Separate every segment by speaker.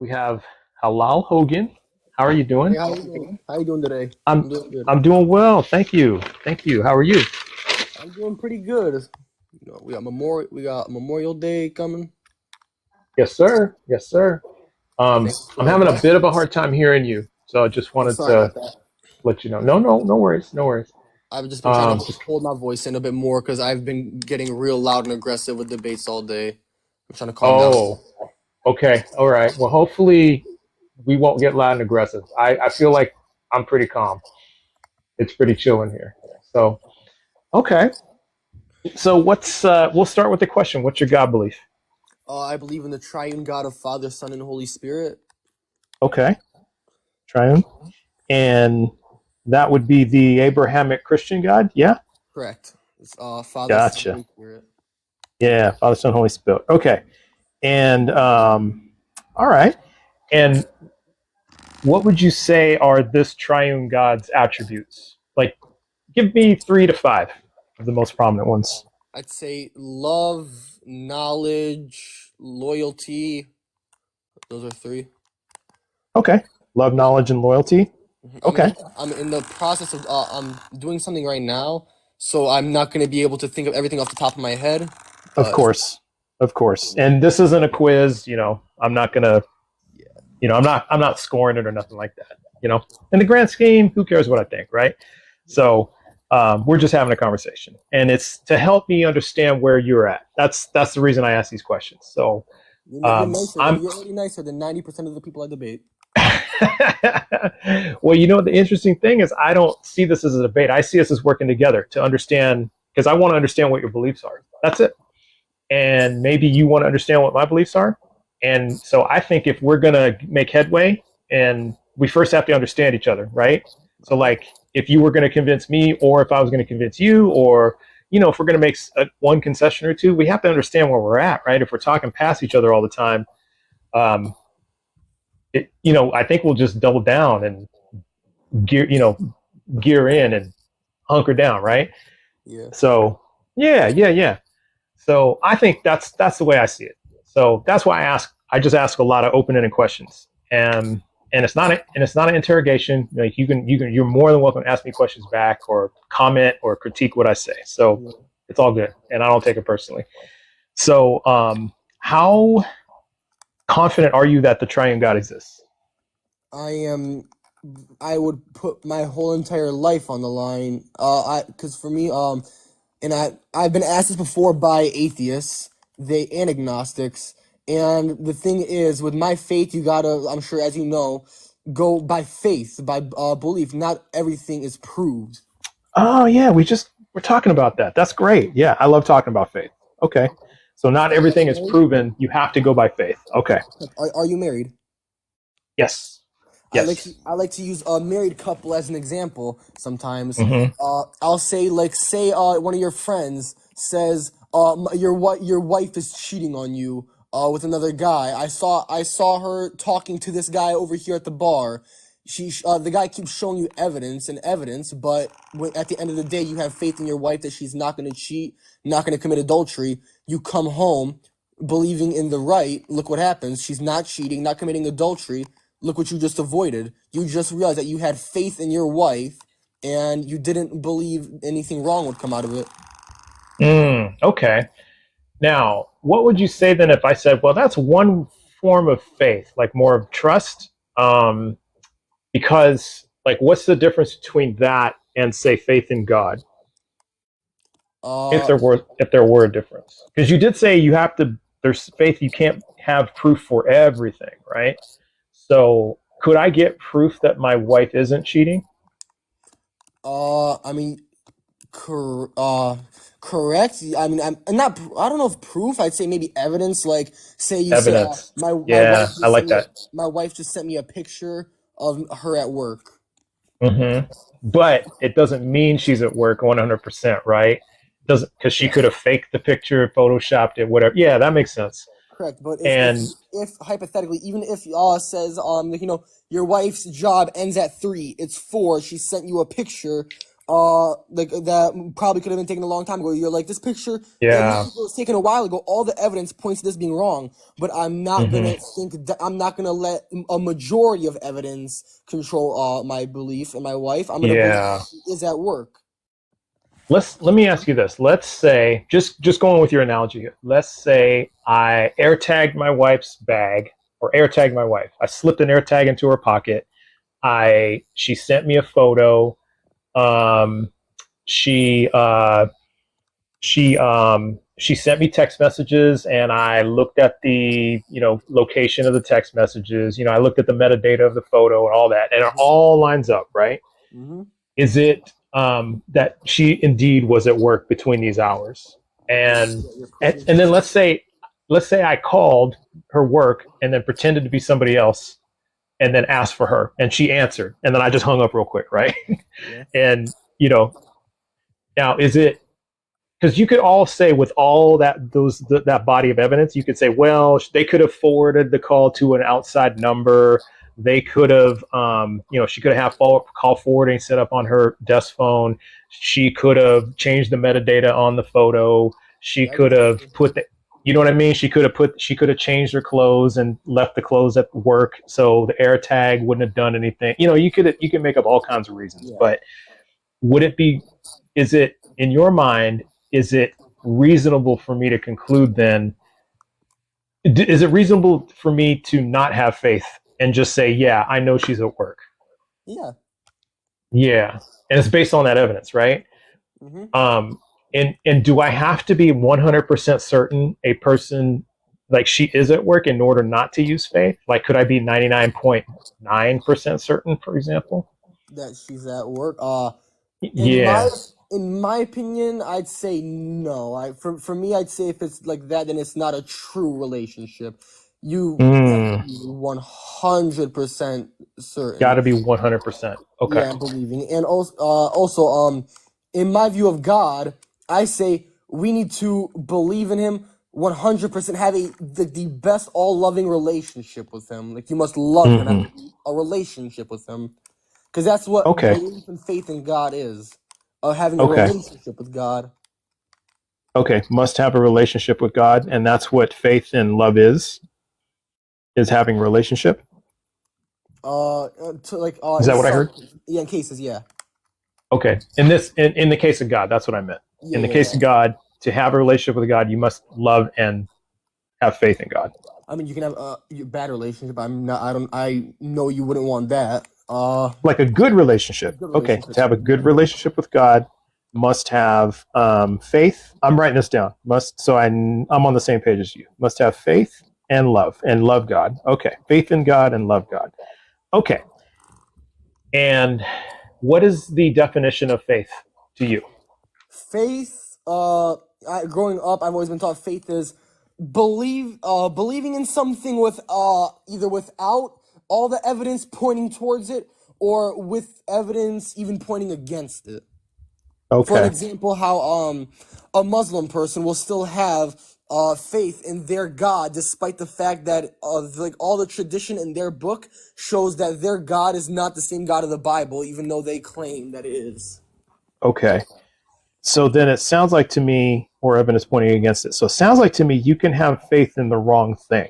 Speaker 1: We have Halal Hogan. How are you
Speaker 2: Hey,
Speaker 1: doing?
Speaker 2: how you doing? How you doing today? I'm
Speaker 1: I'm
Speaker 2: doing good.
Speaker 1: I'm doing well. Thank you. Thank you. How are you?
Speaker 2: I'm doing pretty good. We got Memorial Day coming.
Speaker 1: Yes, sir. Yes, sir.
Speaker 2: Thanks
Speaker 1: I'm
Speaker 2: for
Speaker 1: having a bit
Speaker 2: inviting
Speaker 1: of a
Speaker 2: me.
Speaker 1: hard time hearing you, so I just
Speaker 2: Oh,
Speaker 1: wanted
Speaker 2: sorry
Speaker 1: to
Speaker 2: about that.
Speaker 1: let you know. No worries. No worries.
Speaker 2: I've just been trying to
Speaker 1: Just
Speaker 2: hold my voice in a bit more because I've been getting real loud and aggressive with debates all day. I'm trying to calm down.
Speaker 1: oh, okay. All right. Well, hopefully we won't get loud and aggressive. I feel like I'm pretty calm. It's pretty chill in here. So okay. So we'll start with the question. What's your God belief?
Speaker 2: I believe in the triune God of Father, Son, and Holy Spirit.
Speaker 1: Okay. Triumph. And that would be the Abrahamic Christian God? Yeah?
Speaker 2: Correct. It's Father, Son,
Speaker 1: Gotcha.
Speaker 2: Holy Spirit.
Speaker 1: Yeah, Father, Son, Holy Spirit. Okay. And all right. And what would you say are this triune God's attributes? Like, give me 3 to 5 of the most prominent ones.
Speaker 2: I'd say love, knowledge, loyalty. Those are three.
Speaker 1: Okay. Love, knowledge, and loyalty. Okay.
Speaker 2: I'm in the process of I'm doing something right now, so I'm not gonna be able to think of everything off the top of my head.
Speaker 1: Of
Speaker 2: But
Speaker 1: course. Of course. And this isn't a quiz, I'm not gonna,
Speaker 2: yeah,
Speaker 1: I'm not scoring it or nothing like that. In the grand scheme, who cares what I think, right? So we're just having a conversation, and it's to help me understand where you're at. That's the reason I ask these questions. So
Speaker 2: you're nicer.
Speaker 1: I'm.
Speaker 2: You're already nicer than 90% of the people I debate.
Speaker 1: Well, the interesting thing is I don't see this as a debate. I see us as working together to understand, because I want to understand what your beliefs are. That's it. And maybe you want to understand what my beliefs are. And so I think if we're going to make headway, and we first have to understand each other, right? So,
Speaker 2: All right.
Speaker 1: like, if you were going to convince me, or if I was going to convince you, or, if we're going to make one concession or two, we have to understand where we're at, right? If we're talking past each other all the time, um, I think we'll just double down and gear in and hunker down, right?
Speaker 2: Yeah.
Speaker 1: So, yeah. So I think that's the way I see it. So that's why I just ask a lot of open-ended questions, and it's not an interrogation. Like you're more than welcome to ask me questions back, or comment, or critique what I say. So
Speaker 2: Yeah.
Speaker 1: it's all good, and I don't take it personally. So how confident are you that the triune God exists?
Speaker 2: I am. I would put my whole entire life on the line. Because for me, and I've been asked this before by atheists, and agnostics, and the thing is, with my faith, you gotta, I'm sure, as you know, go by faith, by belief. Not everything is proved.
Speaker 1: Oh yeah, we're talking about that. That's great. Yeah, I love talking about faith. Okay. So not
Speaker 2: Are
Speaker 1: everything
Speaker 2: you
Speaker 1: is
Speaker 2: married?
Speaker 1: proven. You have to go by faith. Okay.
Speaker 2: Are you married?
Speaker 1: Yes. Yes.
Speaker 2: I like to use a married couple as an example sometimes.
Speaker 1: Mm-hmm.
Speaker 2: I'll say, like, say one of your friends says your wife is cheating on you with another guy. I saw her talking to this guy over here at the bar. The guy keeps showing you evidence and evidence, but at the end of the day, you have faith in your wife that she's not going to cheat, not going to commit adultery. You come home believing in the right. Look what happens. She's not cheating, not committing adultery. Look what you just avoided. You just realized that you had faith in your wife and you didn't believe anything wrong would come out of it.
Speaker 1: Okay. Now, what would you say then if I said, well, that's one form of faith, like more of trust? Because, like, what's the difference between that and, say, faith in God? If
Speaker 2: Uh,
Speaker 1: there were a difference, because you did say there's faith, you can't have proof for everything, right? So could I get proof that my wife isn't cheating?
Speaker 2: I mean, cor- uh, correct. I mean, I'm not. I don't know if proof. I'd say maybe evidence. Like, say you say,
Speaker 1: Evidence.
Speaker 2: my wife
Speaker 1: Yeah, I
Speaker 2: just sent
Speaker 1: like
Speaker 2: me
Speaker 1: that.
Speaker 2: my wife just sent me a picture of her at work.
Speaker 1: But it doesn't mean she's at work 100%, right? Doesn't, because she could
Speaker 2: Correct.
Speaker 1: have faked the picture, photoshopped it, whatever. Yeah, that makes sense.
Speaker 2: Correct, but
Speaker 1: And
Speaker 2: if hypothetically, even if says your wife's job ends at 3, it's 4. She sent you a picture like that probably could have been taken a long time ago. You're like, this picture,
Speaker 1: Yeah.
Speaker 2: it was taken a while ago. All the evidence points to this being wrong, but I'm not
Speaker 1: Hmm.
Speaker 2: gonna I'm not gonna let a majority of evidence control my belief in my wife. I'm gonna believe
Speaker 1: Yeah.
Speaker 2: she is at work.
Speaker 1: Let me ask you this. Let's say, just going with your analogy here. Let's say I air tagged my wife's bag, or air tagged my wife. I slipped an air tag into her pocket. She sent me a photo. Um, she she sent me text messages, and I looked at the location of the text messages. I looked at the metadata of the photo and all that, and it all lines up, right?
Speaker 2: Mm-hmm.
Speaker 1: Is it that she indeed was at work between these hours? And
Speaker 2: Yeah, you're
Speaker 1: and,
Speaker 2: proving.
Speaker 1: and then let's say I called her work and then pretended to be somebody else and then asked for her, and she answered, and then I just hung up real quick, right?
Speaker 2: Yeah.
Speaker 1: And now is it, because you could all say, with all that body of evidence, you could say, well, they could have forwarded the call to an outside number. They could have, she could have call forwarding set up on her desk phone. She could have changed the metadata on the photo. She
Speaker 2: Yeah, I get
Speaker 1: could
Speaker 2: what
Speaker 1: have
Speaker 2: you're saying.
Speaker 1: put the, you know what I mean? She could have changed her clothes and left the clothes at work, so the air tag wouldn't have done anything. You could make up all kinds of reasons,
Speaker 2: Yeah.
Speaker 1: but would it be, is it, in your mind, is it reasonable for me to conclude then, is it reasonable for me to not have faith and just say, yeah, I know she's at work?
Speaker 2: Yeah.
Speaker 1: Yeah. And it's based on that evidence, right?
Speaker 2: Mm-hmm.
Speaker 1: And do I have to be 100% certain a person, like, she is at work in order not to use faith? Like, could I be 99.9% certain, for example?
Speaker 2: That she's at work. In my
Speaker 1: Yeah.
Speaker 2: in my opinion, I'd say no. For me, I'd say if it's like that, then it's not a true relationship. You have to
Speaker 1: Mm,
Speaker 2: be 100% certain.
Speaker 1: gotta be 100%. Okay.
Speaker 2: Yeah, believing. And also, in my view of God, I say we need to believe in Him 100%. Have the best all loving relationship with Him. Like you must love Him. Have
Speaker 1: Hmm.
Speaker 2: a relationship with Him. Because that's what
Speaker 1: Okay.
Speaker 2: belief and faith in God is. Having a
Speaker 1: Okay.
Speaker 2: relationship with God.
Speaker 1: Okay. Must have a relationship with God, and that's what faith and love is having a relationship.
Speaker 2: To like
Speaker 1: Is
Speaker 2: in
Speaker 1: that what I
Speaker 2: some
Speaker 1: heard?
Speaker 2: yeah, in cases, yeah.
Speaker 1: Okay. In the case of God, that's what I meant.
Speaker 2: Yeah,
Speaker 1: In the
Speaker 2: yeah,
Speaker 1: case
Speaker 2: yeah.
Speaker 1: of God, to have a relationship with God, you must love and have faith in God.
Speaker 2: I mean, you can have a bad relationship. I'm not. I don't. I know you wouldn't want that.
Speaker 1: Like a good relationship.
Speaker 2: Good
Speaker 1: Okay.
Speaker 2: relationship.
Speaker 1: To have a good relationship with God, must have faith. I'm writing this down. I'm on the same page as you. Must have faith and love God. Okay. Faith in God and love God. Okay. And what is the definition of faith to you?
Speaker 2: Faith. Growing up, I've always been taught faith is believing in something with either without all the evidence pointing towards it, or with evidence even pointing against it. For an
Speaker 1: Okay.
Speaker 2: example, how a Muslim person will still have faith in their God, despite the fact that like all the tradition in their book shows that their God is not the same God of the Bible, even though they claim that it is.
Speaker 1: Okay. So then it sounds like to me, or evidence pointing against it. So it sounds like to me you can have faith in the wrong thing,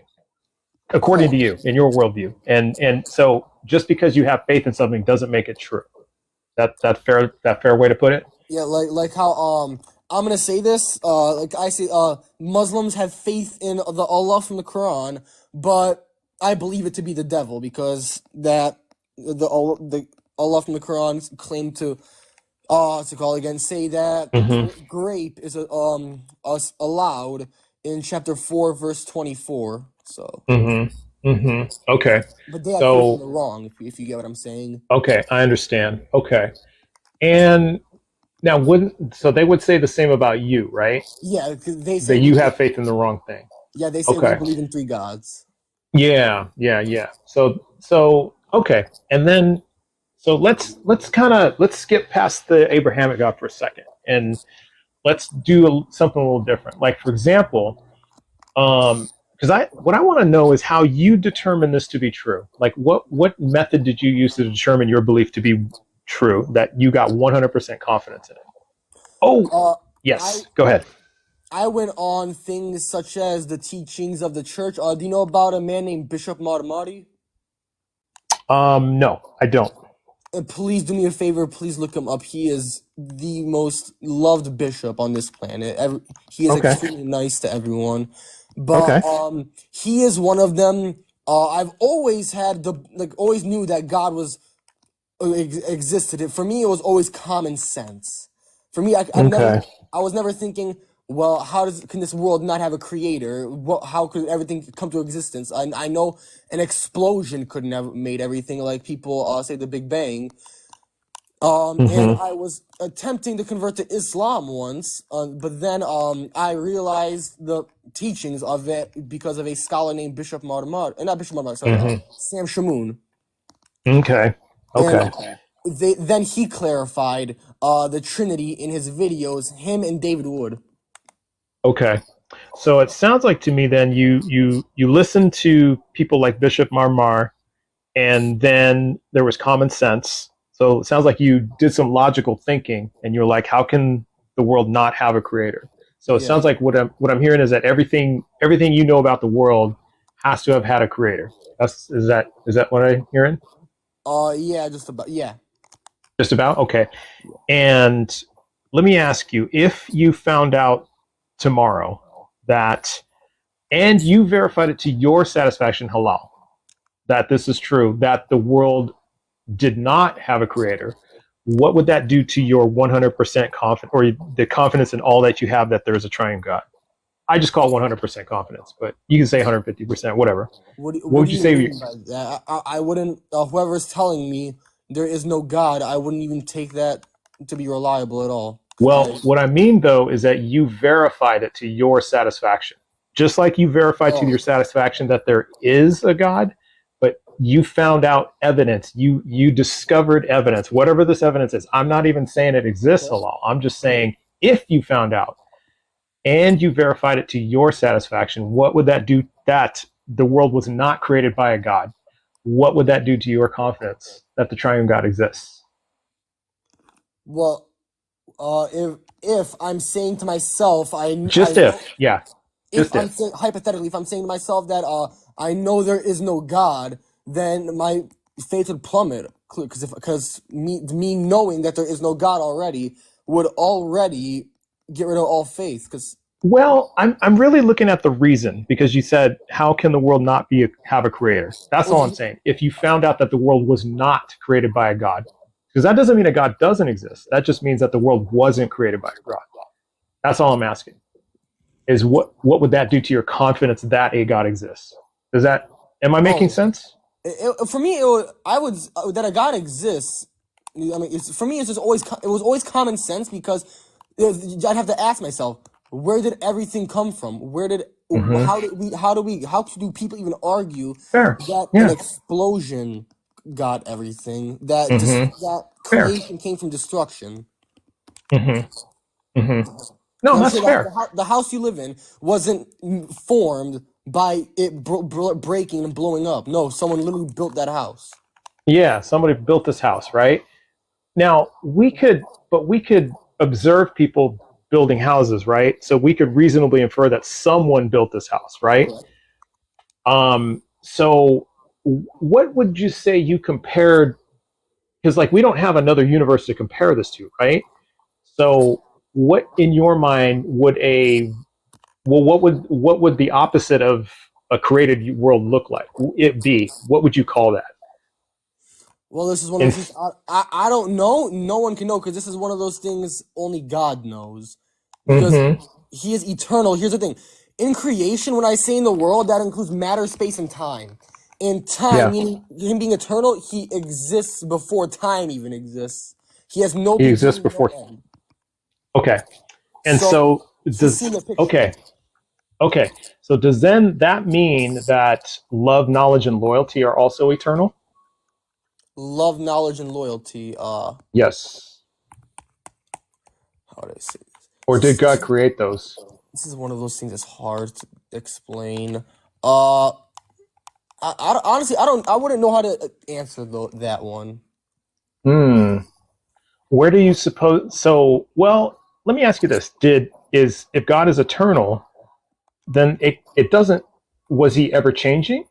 Speaker 1: according
Speaker 2: Oh,
Speaker 1: to you, in your worldview. And so just because you have faith in something doesn't make it true. That fair way to put it?
Speaker 2: yeah, like how I'm gonna say this. Like I say, Muslims have faith in the Allah from the Quran, but I believe it to be the devil because the Allah from the Quran claim to what's it called again? Say that
Speaker 1: Mm-hmm.
Speaker 2: grape is allowed in chapter 4, verse 24. So,
Speaker 1: Mm-hmm. Mm-hmm. Okay.
Speaker 2: but they have faith in
Speaker 1: So
Speaker 2: the wrong. If you get what I'm saying.
Speaker 1: okay, I understand. Okay. And now wouldn't, so they would say the same about you, right?
Speaker 2: Yeah, 'cause they say
Speaker 1: That
Speaker 2: we.
Speaker 1: you have faith in the wrong thing.
Speaker 2: Yeah, they say we
Speaker 1: Okay.
Speaker 2: believe in three gods.
Speaker 1: Yeah, yeah, yeah. So okay. And then so let's skip past the Abrahamic God for a second, and let's do something a little different. Like, for example, because what I want to know is how you determine this to be true. Like, what method did you use to determine your belief to be true that you got 100% confidence in it? Oh,
Speaker 2: Uh, I
Speaker 1: yes. Go ahead.
Speaker 2: I went on things such as the teachings of the church. Do you know about a man named Bishop Marmari?
Speaker 1: No, I don't.
Speaker 2: And please do me a favor. Please look him up. He is the most loved bishop on this planet. He is
Speaker 1: Okay.
Speaker 2: extremely nice to everyone. But
Speaker 1: Okay.
Speaker 2: he is one of them. I've always had always knew that God was existed. For me, it was always common sense. For me,
Speaker 1: Okay.
Speaker 2: I was never thinking, well, can this world not have a creator? How could everything come to existence? I know an explosion couldn't have made everything, like people say the Big Bang. And
Speaker 1: Mm-hmm.
Speaker 2: I was attempting to convert to Islam once, but then I realized the teachings of it because of a scholar named Bishop Marmar, not Bishop Marmar, sorry,
Speaker 1: Mm-hmm.
Speaker 2: Sam Shamoon.
Speaker 1: Okay.
Speaker 2: And
Speaker 1: Okay.
Speaker 2: then he clarified the Trinity in his videos, him and David Wood.
Speaker 1: Okay. So it sounds like to me then you listen to people like Bishop Marmar, and then there was common sense. So it sounds like you did some logical thinking, and you're like, how can the world not have a creator? So it
Speaker 2: Yeah.
Speaker 1: sounds like what I'm hearing is that everything you know about the world has to have had a creator. Is that what I'm hearing?
Speaker 2: Yeah, just about, yeah.
Speaker 1: Just about? Okay. And let me ask you, if you found out tomorrow that, and you verified it to your satisfaction, halal, that this is true, that the world did not have a creator, what would that do to your 100% confidence, or the confidence in all that you have that there is a triune God? I just call it 100% confidence, but you can say 150%, whatever. What
Speaker 2: What
Speaker 1: would
Speaker 2: do
Speaker 1: you
Speaker 2: you
Speaker 1: say?
Speaker 2: mean by that? I wouldn't, whoever's telling me there is no God, I wouldn't even take that to be reliable at all.
Speaker 1: Well, what I mean though is that you verified it to your satisfaction. Just like you verified to
Speaker 2: Oh,
Speaker 1: your satisfaction that there is a God, but you found out evidence. You discovered evidence, whatever this evidence is. I'm not even saying it exists,
Speaker 2: okay.
Speaker 1: halal. I'm just saying if you found out and you verified it to your satisfaction, what would that do? That the world was not created by a God. What would that do to your confidence that the triune God exists?
Speaker 2: Well, if I'm saying to myself, I
Speaker 1: Just
Speaker 2: know,
Speaker 1: if, yeah,
Speaker 2: if
Speaker 1: just
Speaker 2: I'm
Speaker 1: if.
Speaker 2: saying hypothetically, if I'm saying to myself that I know there is no God, then my faith would plummet because me knowing that there is no God already would already get rid of all faith. Because
Speaker 1: Well, I'm really looking at the reason, because you said how can the world not have a creator? That's all I'm saying. If you found out that the world was not created by a God, because that doesn't mean a God doesn't exist. That just means that the world wasn't created by a God. That's all I'm asking. Is what would that do to your confidence that a God exists? Does that Am I making
Speaker 2: oh,
Speaker 1: sense?
Speaker 2: for me, I would that a God exists. I mean, for me, it's just always it was always common sense because I'd have to ask myself, where did everything come from?
Speaker 1: Mm-hmm.
Speaker 2: How do people even argue
Speaker 1: Fair.
Speaker 2: that an
Speaker 1: Yeah.
Speaker 2: explosion got everything?
Speaker 1: Mm-hmm.
Speaker 2: That
Speaker 1: Fair.
Speaker 2: creation came from destruction.
Speaker 1: Mm-hmm. Mm-hmm. No,
Speaker 2: And I'm
Speaker 1: that's
Speaker 2: sure
Speaker 1: fair.
Speaker 2: the house you live in wasn't formed by it breaking and blowing up. No, someone literally built that house.
Speaker 1: Yeah, somebody built this house, right? Now, we could observe people building houses, right? So we could reasonably infer that someone built this house, right?
Speaker 2: Correct.
Speaker 1: So what would you say you compared? Because like we don't have another universe to compare this to, right? So what in your mind would what would the opposite of a created world look like? It be what would you call that?
Speaker 2: Well, this is one of
Speaker 1: In
Speaker 2: those things I don't know. No one can know because this is one of those things only God knows. Because
Speaker 1: mm-hmm.
Speaker 2: He is eternal. Here's the thing. In creation, when I say in the world, that includes matter, space, and time. In time,
Speaker 1: Yeah,
Speaker 2: meaning Him being eternal, He exists before time even exists. He has no
Speaker 1: he exists
Speaker 2: beginning, no
Speaker 1: before.
Speaker 2: end.
Speaker 1: Okay, and
Speaker 2: So
Speaker 1: so
Speaker 2: He's seen
Speaker 1: does
Speaker 2: the picture.
Speaker 1: okay. Okay, so does then that mean that love, knowledge, and loyalty are also eternal?
Speaker 2: Love, knowledge, and loyalty.
Speaker 1: Yes.
Speaker 2: How do I say
Speaker 1: Or did
Speaker 2: this?
Speaker 1: God create those?
Speaker 2: This is one of those things that's hard to explain. Uh, honestly, I wouldn't know how to answer that one.
Speaker 1: Hmm. Where do you suppose? So, well, let me ask you this: if God is eternal, then it doesn't. Was he ever changing?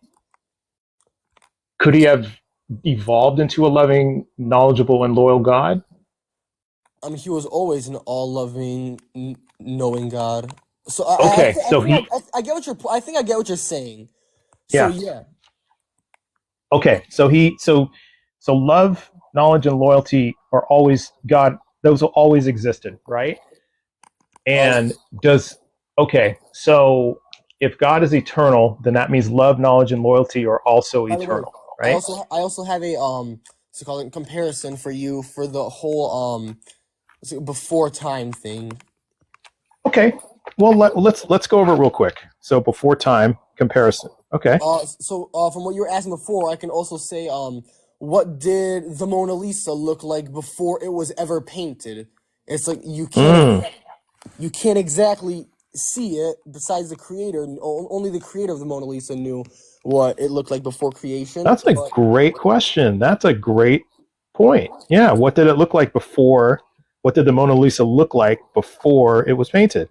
Speaker 1: Could he have evolved into a loving, knowledgeable, and loyal God?
Speaker 2: I mean, he was always an all-loving, knowing God. So
Speaker 1: Okay,
Speaker 2: I
Speaker 1: so
Speaker 2: think
Speaker 1: he,
Speaker 2: I get what I think I get what you're saying. So
Speaker 1: yeah.
Speaker 2: yeah.
Speaker 1: Okay, so love, knowledge, and loyalty are always God. Those will always existed, right?
Speaker 2: Uh,
Speaker 1: And does okay. So if God is eternal, then that means love, knowledge, and loyalty are also
Speaker 2: by the way,
Speaker 1: eternal, right?
Speaker 2: I also have a what's it called, comparison for you for the whole what's it, before time thing.
Speaker 1: Okay. Well, let's go over it real quick. So before time comparison. Okay.
Speaker 2: From what you were asking before, I can also say, what did the Mona Lisa look like before it was ever painted? It's like
Speaker 1: Mm,
Speaker 2: you can't exactly see it. Besides the creator, only the creator of the Mona Lisa knew what it looked like before creation.
Speaker 1: that's a
Speaker 2: But
Speaker 1: great question. That's a great point. Yeah. What did it look like before? What did the Mona Lisa look like before it was painted?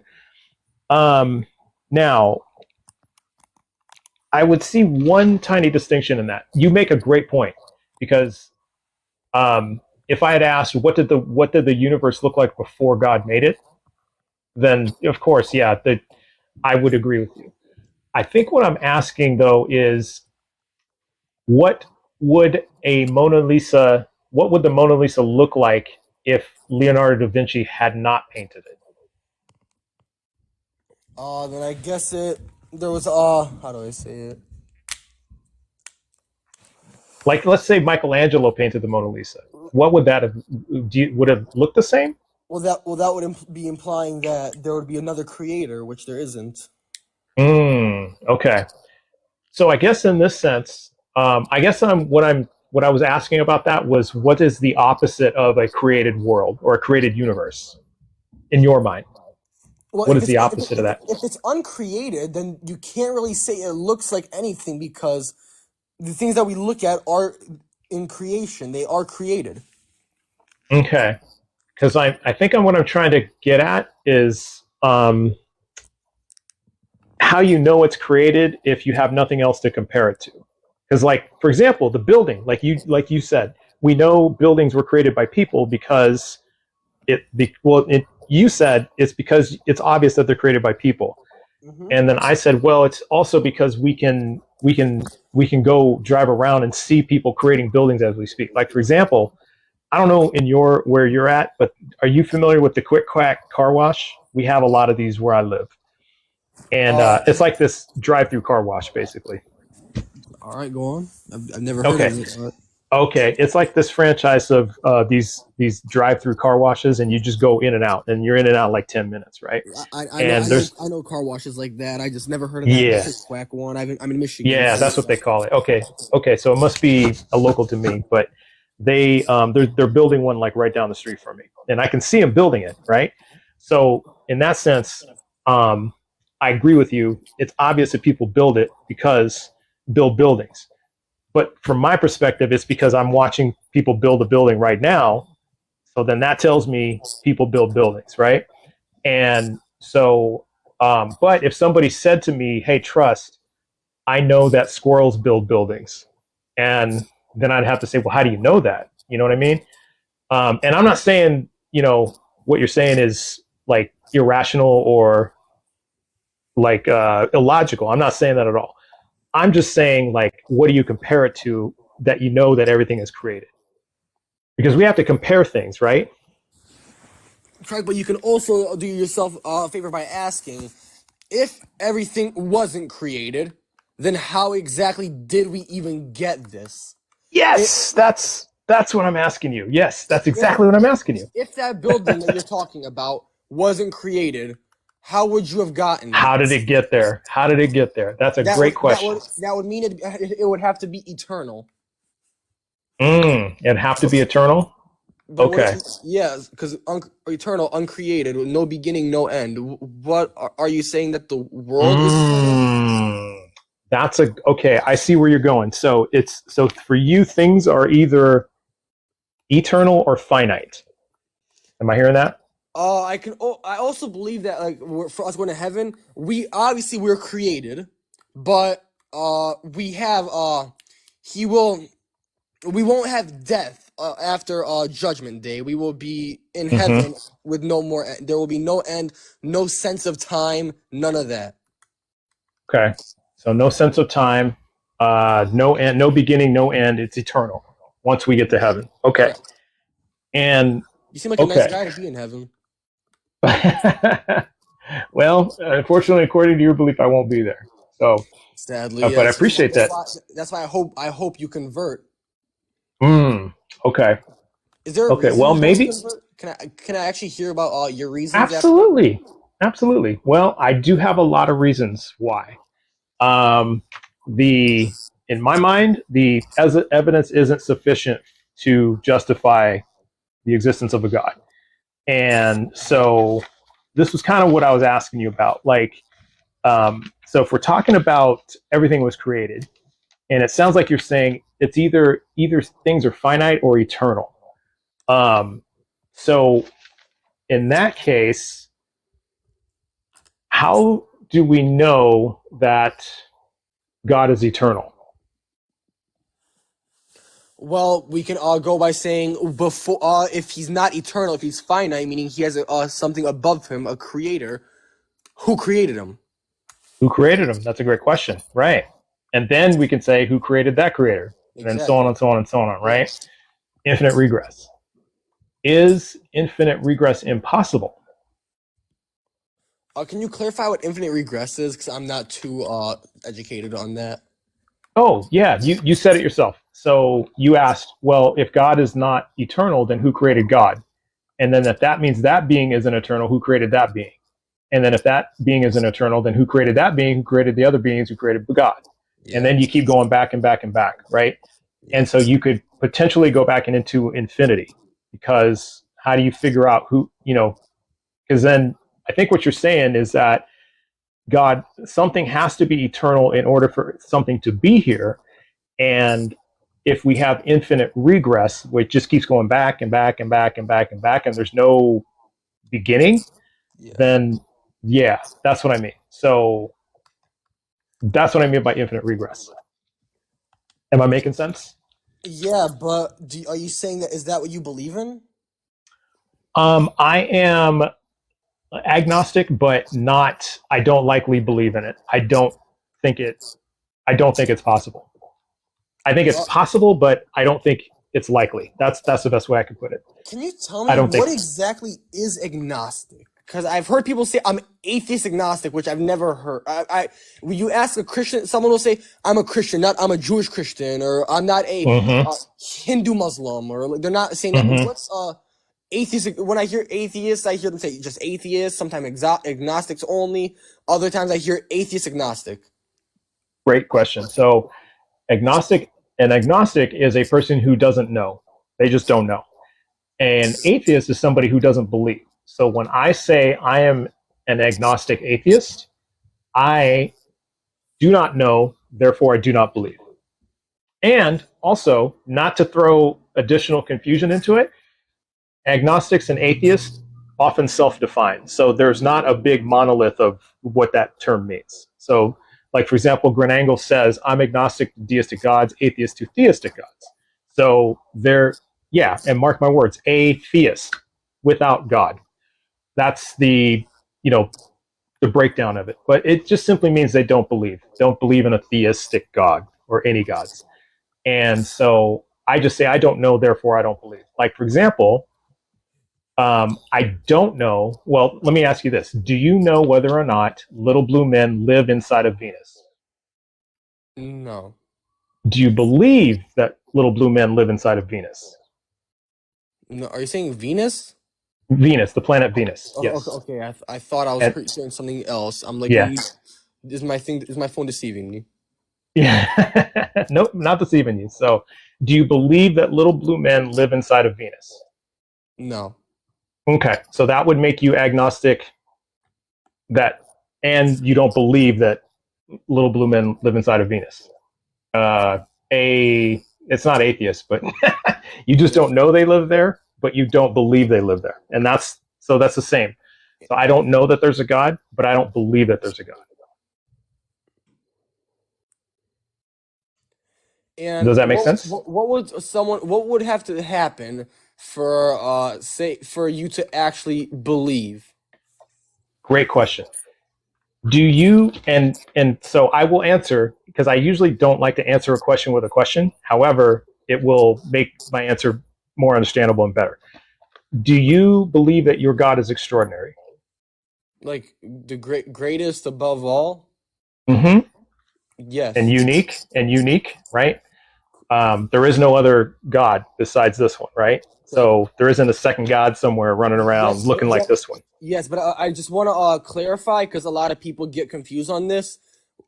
Speaker 1: Um, Now, I would see one tiny distinction in that. You make a great point because if I had asked what did the universe look like before God made it, then of course, yeah, I would agree with you. I think what I'm asking though is what would a Mona Lisa what would the Mona Lisa look like if Leonardo da Vinci had not painted it?
Speaker 2: then I guess there was how do I say it?
Speaker 1: Like, let's say Michelangelo painted the Mona Lisa. What would that have? Would it look the same?
Speaker 2: That would be implying that there would be another creator, which there isn't.
Speaker 1: Okay. So I guess in this sense, I guess what I was asking about that was what is the opposite of a created world or a created universe in your mind?
Speaker 2: Well,
Speaker 1: What is the opposite of that?
Speaker 2: if it's uncreated, then you can't really say it looks like anything because the things that we look at are in creation. They are created.
Speaker 1: Okay, because I think what I'm trying to get at is how you know it's created if you have nothing else to compare it to. Because, like, for example, the building, like you said, we know buildings were created by people because you said it's because it's obvious that they're created by people.
Speaker 2: Mm-hmm.
Speaker 1: And then I said, well, it's also because we can go drive around and see people creating buildings as we speak. Like, for example, I don't know where you're at, but are you familiar with the Quick Quack car wash? We have a lot of these where I live, and it's like this drive-through car wash, basically.
Speaker 2: All right, go on. I've never heard
Speaker 1: Okay,
Speaker 2: of it.
Speaker 1: okay, it's like this franchise of these drive-through car washes, and you just go in and out, and you're in and out in like 10 minutes, right? And there's
Speaker 2: I know car washes like that. I just never heard of that
Speaker 1: yeah,
Speaker 2: Quick Quack one. I'm in Michigan.
Speaker 1: yeah,
Speaker 2: So
Speaker 1: that's what they call it. Okay, so it must be a local to me, but they're building one like right down the street from me, and I can see them building it, right? So in that sense, I agree with you. It's obvious that people build buildings, but from my perspective, it's because I'm watching people build a building right now. So then that tells me people build buildings, right? And so, but if somebody said to me, "Hey, trust, I know that squirrels build buildings," and then I'd have to say, "Well, how do you know that?" You know what I mean? And I'm not saying, what you're saying is like irrational or like illogical. I'm not saying that at all. I'm just saying, like, what do you compare it to that you know that everything is created? Because we have to compare things, right?
Speaker 2: correct, but you can also do yourself a favor by asking if everything wasn't created, then how exactly did we even get this? It,
Speaker 1: Yes, that's what I'm asking you. Yes, that's
Speaker 2: if
Speaker 1: exactly what I'm asking you.
Speaker 2: if that building that you're talking about wasn't created, how would you have gotten
Speaker 1: How
Speaker 2: it?
Speaker 1: did it get there? How did it get there? That's a great question.
Speaker 2: That would mean it would have to be eternal.
Speaker 1: It'd have to be eternal.
Speaker 2: But
Speaker 1: Okay.
Speaker 2: because eternal, uncreated, with no beginning, no end. What are you saying that the world is eternal?
Speaker 1: That's okay. I see where you're going. So for you, things are either eternal or finite. Am I hearing that?
Speaker 2: I can. Oh, I also believe that like for us going to heaven, we're created, but we have he will we won't have death after judgment day. We will be in
Speaker 1: Hmm.
Speaker 2: heaven with no more. There will be no end, no sense of time, none of that.
Speaker 1: Okay. So no sense of time, no end, no beginning, no end. It's eternal once we get to heaven. Okay.
Speaker 2: Correct.
Speaker 1: And
Speaker 2: You seem like a nice
Speaker 1: okay.
Speaker 2: guy to be in heaven.
Speaker 1: Well, unfortunately, according to your belief, I won't be there. So,
Speaker 2: Sadly,
Speaker 1: but I appreciate that.
Speaker 2: that's why I hope you convert.
Speaker 1: Okay.
Speaker 2: Is there a
Speaker 1: Okay.
Speaker 2: reason
Speaker 1: Well,
Speaker 2: you don't
Speaker 1: maybe.
Speaker 2: convert? Can I actually hear about your reasons after?
Speaker 1: Absolutely. Absolutely. Well, I do have a lot of reasons why. Um, the in my mind, the as evidence isn't sufficient to justify the existence of a God, and so this was kind of what I was asking you about. Like, so if we're talking about everything was created, and it sounds like you're saying it's either things are finite or eternal. Um, so in that case, how do we know that God is eternal?
Speaker 2: Well, we can all go by saying before if he's not eternal, if he's finite, meaning he has something above him, a creator. Who created him?
Speaker 1: Who created him? That's a great question, right? And then we can say who created that creator, and then so on
Speaker 2: Exactly.
Speaker 1: and so on and so on,
Speaker 2: Yeah.
Speaker 1: right? Infinite regress. Is infinite regress impossible?
Speaker 2: Can you clarify what infinite regress is? Because I'm not too educated on that.
Speaker 1: Oh, yeah, you said it yourself. So you asked, well, if God is not eternal, then who created God? And then if that means that being isn't eternal, who created that being? And then if that being isn't eternal, then who created that being? Who created the other beings? Who created God? And
Speaker 2: Yeah.
Speaker 1: then you keep going back and back and back, right?
Speaker 2: Yeah.
Speaker 1: And so you could potentially go back and into infinity, because how do you figure out who, because then I think what you're saying is that God, something has to be eternal in order for something to be here. And if we have infinite regress, which just keeps going back and back and back and back and back, and there's no beginning,
Speaker 2: Yeah.
Speaker 1: then yeah, that's what I mean. So that's what I mean by infinite regress. Am I making sense?
Speaker 2: Yeah, but are you saying that is that what you believe in?
Speaker 1: I am agnostic, but not. I don't likely believe in it. Think it. I don't think it's possible. I think it's
Speaker 2: Uh,
Speaker 1: possible, but I don't think it's likely. That's the best way I could put it.
Speaker 2: can you tell
Speaker 1: I
Speaker 2: me
Speaker 1: don't think.
Speaker 2: what exactly is agnostic? Because I've heard people say I'm atheist agnostic, which I've never heard. When you ask a Christian, someone will say I'm a Christian, not I'm a Jewish Christian, or I'm not a
Speaker 1: Mm-hmm,
Speaker 2: Hindu Muslim, or like, they're not saying that.
Speaker 1: mm-hmm.
Speaker 2: What's atheist? When I hear atheist, I hear them say just atheist. Sometimes agnostics only. Other times I hear atheist agnostic.
Speaker 1: Great question. So agnostic, an agnostic is a person who doesn't know. They just don't know. An atheist is somebody who doesn't believe. So when I say I am an agnostic atheist, I do not know, therefore I do not believe. And also, not to throw additional confusion into it, agnostics and atheists often self-define. So there's not a big monolith of what that term means. So, like for example, Grenangle says, I'm agnostic to deistic gods, atheist to theistic gods. So they're, yeah, and mark my words, atheist without God. That's you know, the breakdown of it. But it just simply means they don't believe in a theistic God or any gods. And so I just say, I don't know, therefore I don't believe. Like, for example, I don't know. Well, let me ask you this. Do you know whether or not little blue men live inside of Venus?
Speaker 2: No.
Speaker 1: Do you believe that little blue men live inside of Venus?
Speaker 2: No. Are you saying Venus?
Speaker 1: Venus, the planet Venus.
Speaker 2: Oh, okay,
Speaker 1: Yes.
Speaker 2: okay. I thought I was
Speaker 1: And,
Speaker 2: hearing something else. I'm like,
Speaker 1: yeah.
Speaker 2: is my phone deceiving me?
Speaker 1: Yeah. Nope, not deceiving you. So, do you believe that little blue men live inside of Venus?
Speaker 2: No.
Speaker 1: Okay. So that would make you agnostic, that and you don't believe that little blue men live inside of Venus. It's not atheist, but you just don't know they live there. but you don't believe they live there. And that's the same. So I don't know that there's a God, but I don't believe that there's a God.
Speaker 2: And
Speaker 1: Does that make sense?
Speaker 2: what would have to happen for for you to actually believe?
Speaker 1: Great question. Do you, and so I will answer, because I usually don't like to answer a question with a question. However, it will make my answer more understandable and better. Do you believe that your God is extraordinary?
Speaker 2: Like the greatest above all?
Speaker 1: Mm-hmm.
Speaker 2: Yes.
Speaker 1: And unique, right? There is no other God besides this one, right?
Speaker 2: Correct.
Speaker 1: So there isn't a second God somewhere running around
Speaker 2: Yes.
Speaker 1: looking like this one.
Speaker 2: Yes, but I just want to clarify because a lot of people get confused on this.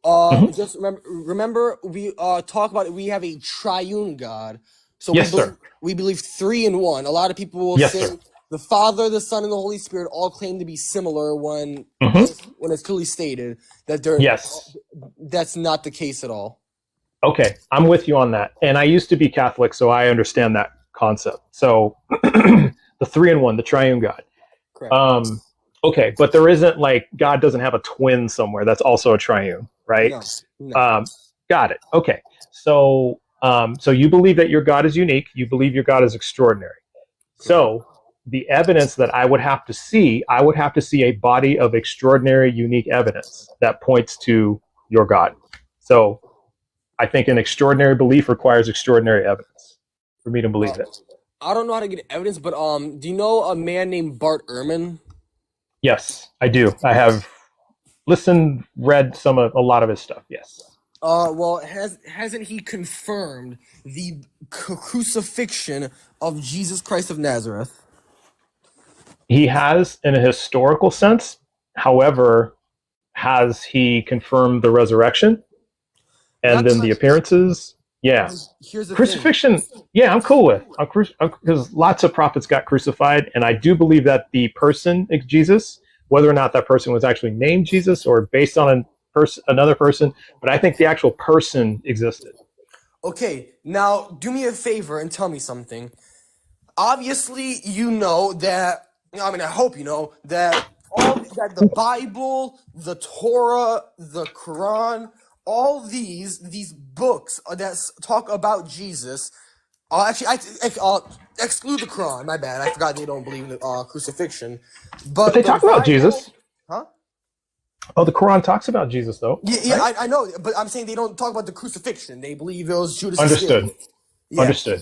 Speaker 1: Mm-hmm.
Speaker 2: Just remember we talk about it. We have a triune God, so
Speaker 1: Yes, sir.
Speaker 2: we believe three in one. A lot of people will
Speaker 1: Yes,
Speaker 2: say
Speaker 1: sir.
Speaker 2: the Father, the Son, and the Holy Spirit all claim to be similar when
Speaker 1: Mm-hmm.
Speaker 2: when it's clearly stated that they're
Speaker 1: Yes.
Speaker 2: that's not the case at all.
Speaker 1: Okay, I'm with you on that. And I used to be Catholic, so I understand that concept. So the three in one, the triune God.
Speaker 2: Correct.
Speaker 1: Okay, but there isn't, like, God doesn't have a twin somewhere that's also a triune, right?
Speaker 2: No.
Speaker 1: Got it. Okay. So so you believe that your God is unique. You believe your God is extraordinary. So the evidence that I would have to see a body of extraordinary, unique evidence that points to your God. So I think an extraordinary belief requires extraordinary evidence for me to believe it.
Speaker 2: I don't know how to get evidence, but do you know a man named Bart Ehrman?
Speaker 1: Yes, I do. I have listened, read a lot of his stuff. Yes.
Speaker 2: Well, hasn't he confirmed the crucifixion of Jesus Christ of Nazareth?
Speaker 1: He has, in a historical sense. However, has he confirmed the resurrection and then the appearances? Yeah.
Speaker 2: Here's the
Speaker 1: Crucifixion,
Speaker 2: thing.
Speaker 1: yeah, I'm cool with. Because lots of prophets got crucified, and I do believe that the person Jesus, whether or not that person was actually named Jesus or based on another person, but I think the actual person existed.
Speaker 2: Okay, now do me a favor and tell me something. Obviously, you know that. I mean, I hope you know that that the Bible, the Torah, the Quran, all these books that talk about Jesus. Actually, exclude the Quran. My bad. I forgot they don't believe in the crucifixion.
Speaker 1: But
Speaker 2: But
Speaker 1: they
Speaker 2: the
Speaker 1: talk about
Speaker 2: Bible,
Speaker 1: Jesus.
Speaker 2: huh?
Speaker 1: Oh, the Quran talks about Jesus, though.
Speaker 2: Yeah,
Speaker 1: Right?
Speaker 2: I know, but I'm saying they don't talk about the crucifixion. They believe it was Judas
Speaker 1: Understood.
Speaker 2: Iscariot. Yeah.
Speaker 1: Understood.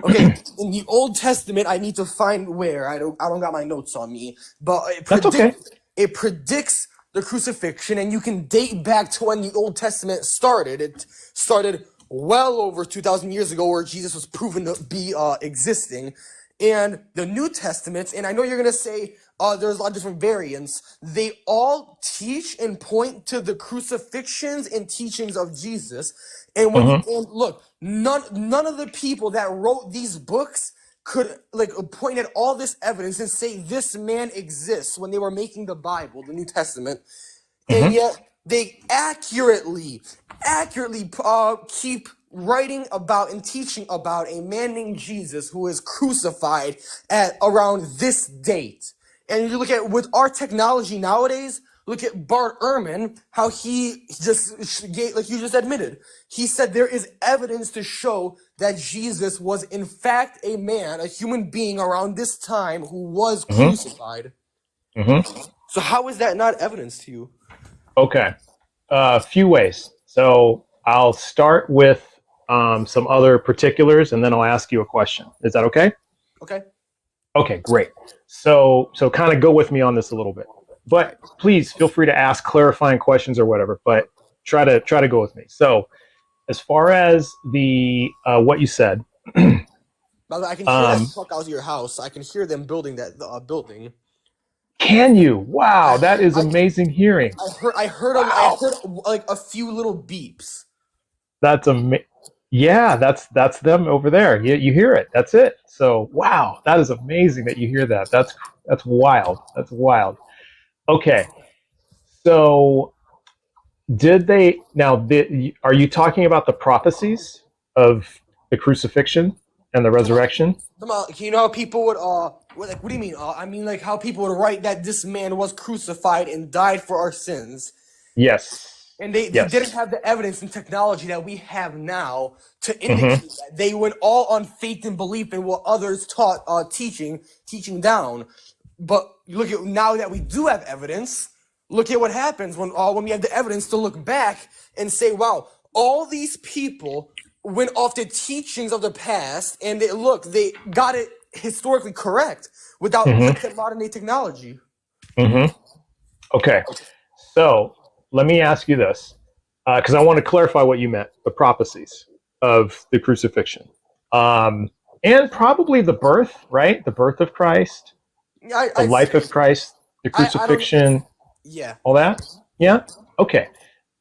Speaker 2: Okay, in the Old Testament, I need to find where. I don't got my notes on me, but
Speaker 1: That's okay.
Speaker 2: it predicts the crucifixion, and you can date back to when the Old Testament started. It started well over 2,000 years ago, where Jesus was proven to be existing. And the New Testament, and I know you're gonna say there's a lot of different variants. They all teach and point to the crucifixions and teachings of Jesus. And when
Speaker 1: Mm-hmm.
Speaker 2: and look, none of the people that wrote these books could point at all this evidence and say this man exists when they were making the Bible, the New Testament, and
Speaker 1: Mm-hmm.
Speaker 2: yet they accurately keep writing about and teaching about a man named Jesus who is crucified at around this date. And you look at with our technology nowadays, look at Bart Ehrman, how he just gave, like you just admitted, he said there is evidence to show that Jesus was in fact a man, a human being around this time who was crucified.
Speaker 1: Mm-hmm.
Speaker 2: So how is that not evidence to you?
Speaker 1: Okay. A few ways. So I'll start with some other particulars, and then I'll ask you a question. Is that okay?
Speaker 2: Okay.
Speaker 1: Okay, great. So kind of go with me on this a little bit, but please feel free to ask clarifying questions or whatever. But try to go with me. So as far as the what you said,
Speaker 2: By the way, I can hear that truck out of your house. I can hear them building that building.
Speaker 1: Can you? Wow, that is amazing hearing.
Speaker 2: I heard
Speaker 1: Wow.
Speaker 2: like a few little beeps.
Speaker 1: That's yeah, that's them over there. You hear it. That's it. So wow, that is amazing that you hear that. That's wild. That's wild. Okay, so did they now? Are you talking about the prophecies of the crucifixion and the resurrection.
Speaker 2: You know how people would like, what do you mean? I mean like how people would write that this man was crucified and died for our sins.
Speaker 1: Yes.
Speaker 2: And they
Speaker 1: Yes.
Speaker 2: didn't have the evidence and technology that we have now to indicate
Speaker 1: Mm-hmm.
Speaker 2: that. They went all on faith and belief in what others taught, teaching down. But look at now that we do have evidence. Look at what happens when we have the evidence to look back and say, "Wow, all these people went off the teachings of the past, and they got it historically correct without
Speaker 1: Mm-hmm.
Speaker 2: modern day technology."
Speaker 1: Mm-hmm. Okay. So let me ask you this, because I want to clarify what you meant, the prophecies of the crucifixion. And probably the birth, right? The birth of Christ, the life of Christ, the
Speaker 2: I don't.
Speaker 1: crucifixion,
Speaker 2: Yeah.
Speaker 1: all that? Yeah? Okay.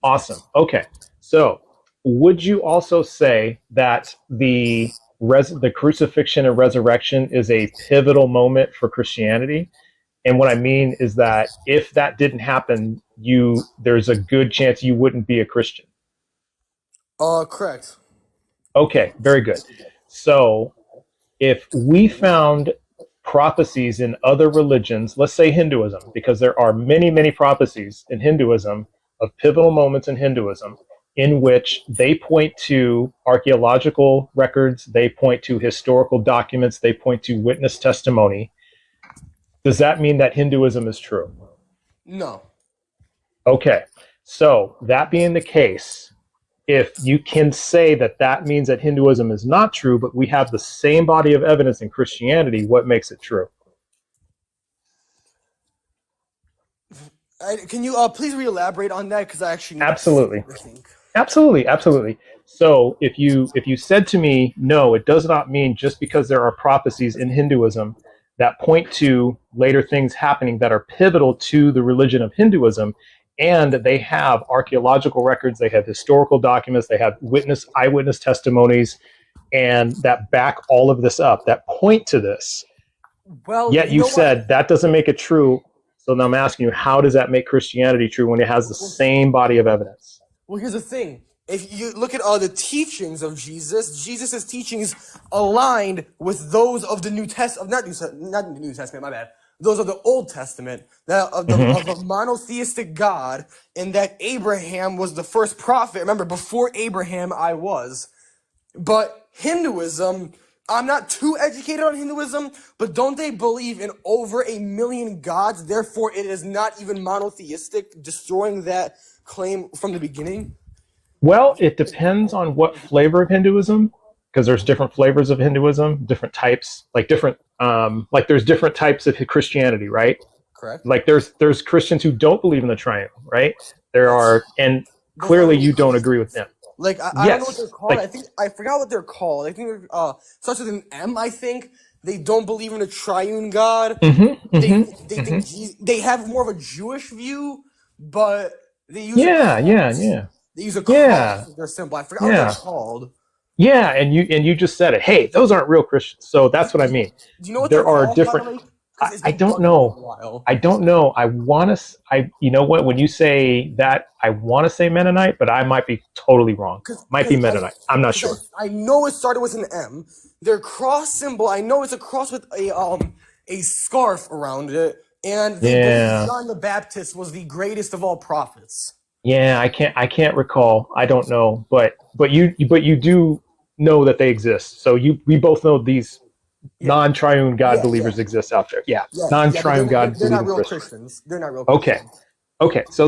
Speaker 1: Awesome. Okay. So would you also say that the crucifixion and resurrection is a pivotal moment for Christianity? And what I mean is that if that didn't happen, there's a good chance you wouldn't be a Christian.
Speaker 2: Correct.
Speaker 1: Okay, very good. So if we found prophecies in other religions, let's say Hinduism, because there are many, many prophecies in Hinduism of pivotal moments in Hinduism in which they point to archaeological records, they point to historical documents, they point to witness testimony. Does that mean that Hinduism is true?
Speaker 2: No.
Speaker 1: Okay. So that being the case, if you can say that that means that Hinduism is not true, but we have the same body of evidence in Christianity, what makes it true?
Speaker 2: Can you please re-elaborate on that? Because I actually
Speaker 1: Absolutely.
Speaker 2: I think.
Speaker 1: Absolutely. So if you said to me, no, it does not mean just because there are prophecies in Hinduism that point to later things happening that are pivotal to the religion of Hinduism, and they have archaeological records, they have historical documents, they have eyewitness testimonies, and that back all of this up, that point to this.
Speaker 2: Well,
Speaker 1: Yet you said that doesn't make it true. So now I'm asking you, how does that make Christianity true when it has the same body of evidence?
Speaker 2: Well, here's the thing. If you look at the teachings of Jesus' teachings aligned with those of the New Testament, not the New Testament, my bad. Those of the Old Testament, of a monotheistic God, and that Abraham was the first prophet. Remember, before Abraham, I was. But Hinduism, I'm not too educated on Hinduism, but don't they believe in over 1 million gods? Therefore, it is not even monotheistic, destroying that claim from the beginning?
Speaker 1: Well, it depends on what flavor of Hinduism, because there's different flavors of Hinduism, different types, like there's different types of Christianity, right?
Speaker 2: Correct.
Speaker 1: Like there's Christians who don't believe in the triune, right? There are, and clearly you don't agree with them.
Speaker 2: Like I don't know what they're called. I forgot what they're called. I think they're starts with an M. I think they don't believe in a triune God. They have more of a Jewish view, but they use They use a cross as their symbol. I forgot what they're called.
Speaker 1: Yeah, and you just said it. Hey, those aren't real Christians. So that's what I mean.
Speaker 2: Do you know what
Speaker 1: there are
Speaker 2: called,
Speaker 1: different? I don't know. I don't know. You know what? When you say that, I want to say Mennonite, but I might be totally wrong. Might be Mennonite. I'm not sure.
Speaker 2: I know it started with an M. Their cross symbol, I know it's a cross with a scarf around it, and they believe John the Baptist was the greatest of all prophets.
Speaker 1: Yeah, I can't recall. I don't know, but you do know that they exist. So we both know these non-triune God believers exist out there. Non-triune God
Speaker 2: they're not
Speaker 1: believing
Speaker 2: real
Speaker 1: Christians.
Speaker 2: They're not real Christians.
Speaker 1: Okay. So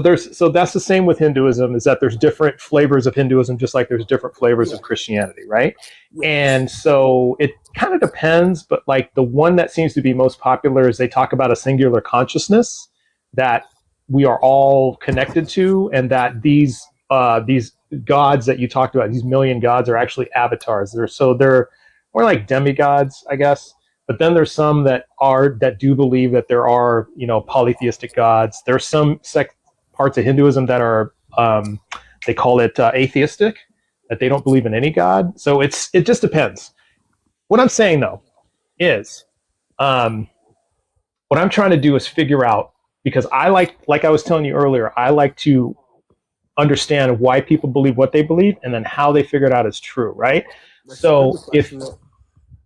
Speaker 1: that's the same with Hinduism, is that there's different flavors of Hinduism, just like there's different flavors of Christianity, right? And so it kind of depends, but like the one that seems to be most popular is they talk about a singular consciousness that we are all connected to, and that these gods that you talked about, these million gods, are actually avatars. They're more like demigods, I guess. But then there's some that do believe that there are, polytheistic gods. There's some parts of Hinduism that are they call it atheistic, that they don't believe in any god. So it just depends. What I'm saying though is, what I'm trying to do is figure out, because I like I was telling you earlier, I like to understand why people believe what they believe and then how they figure it out is true, right? So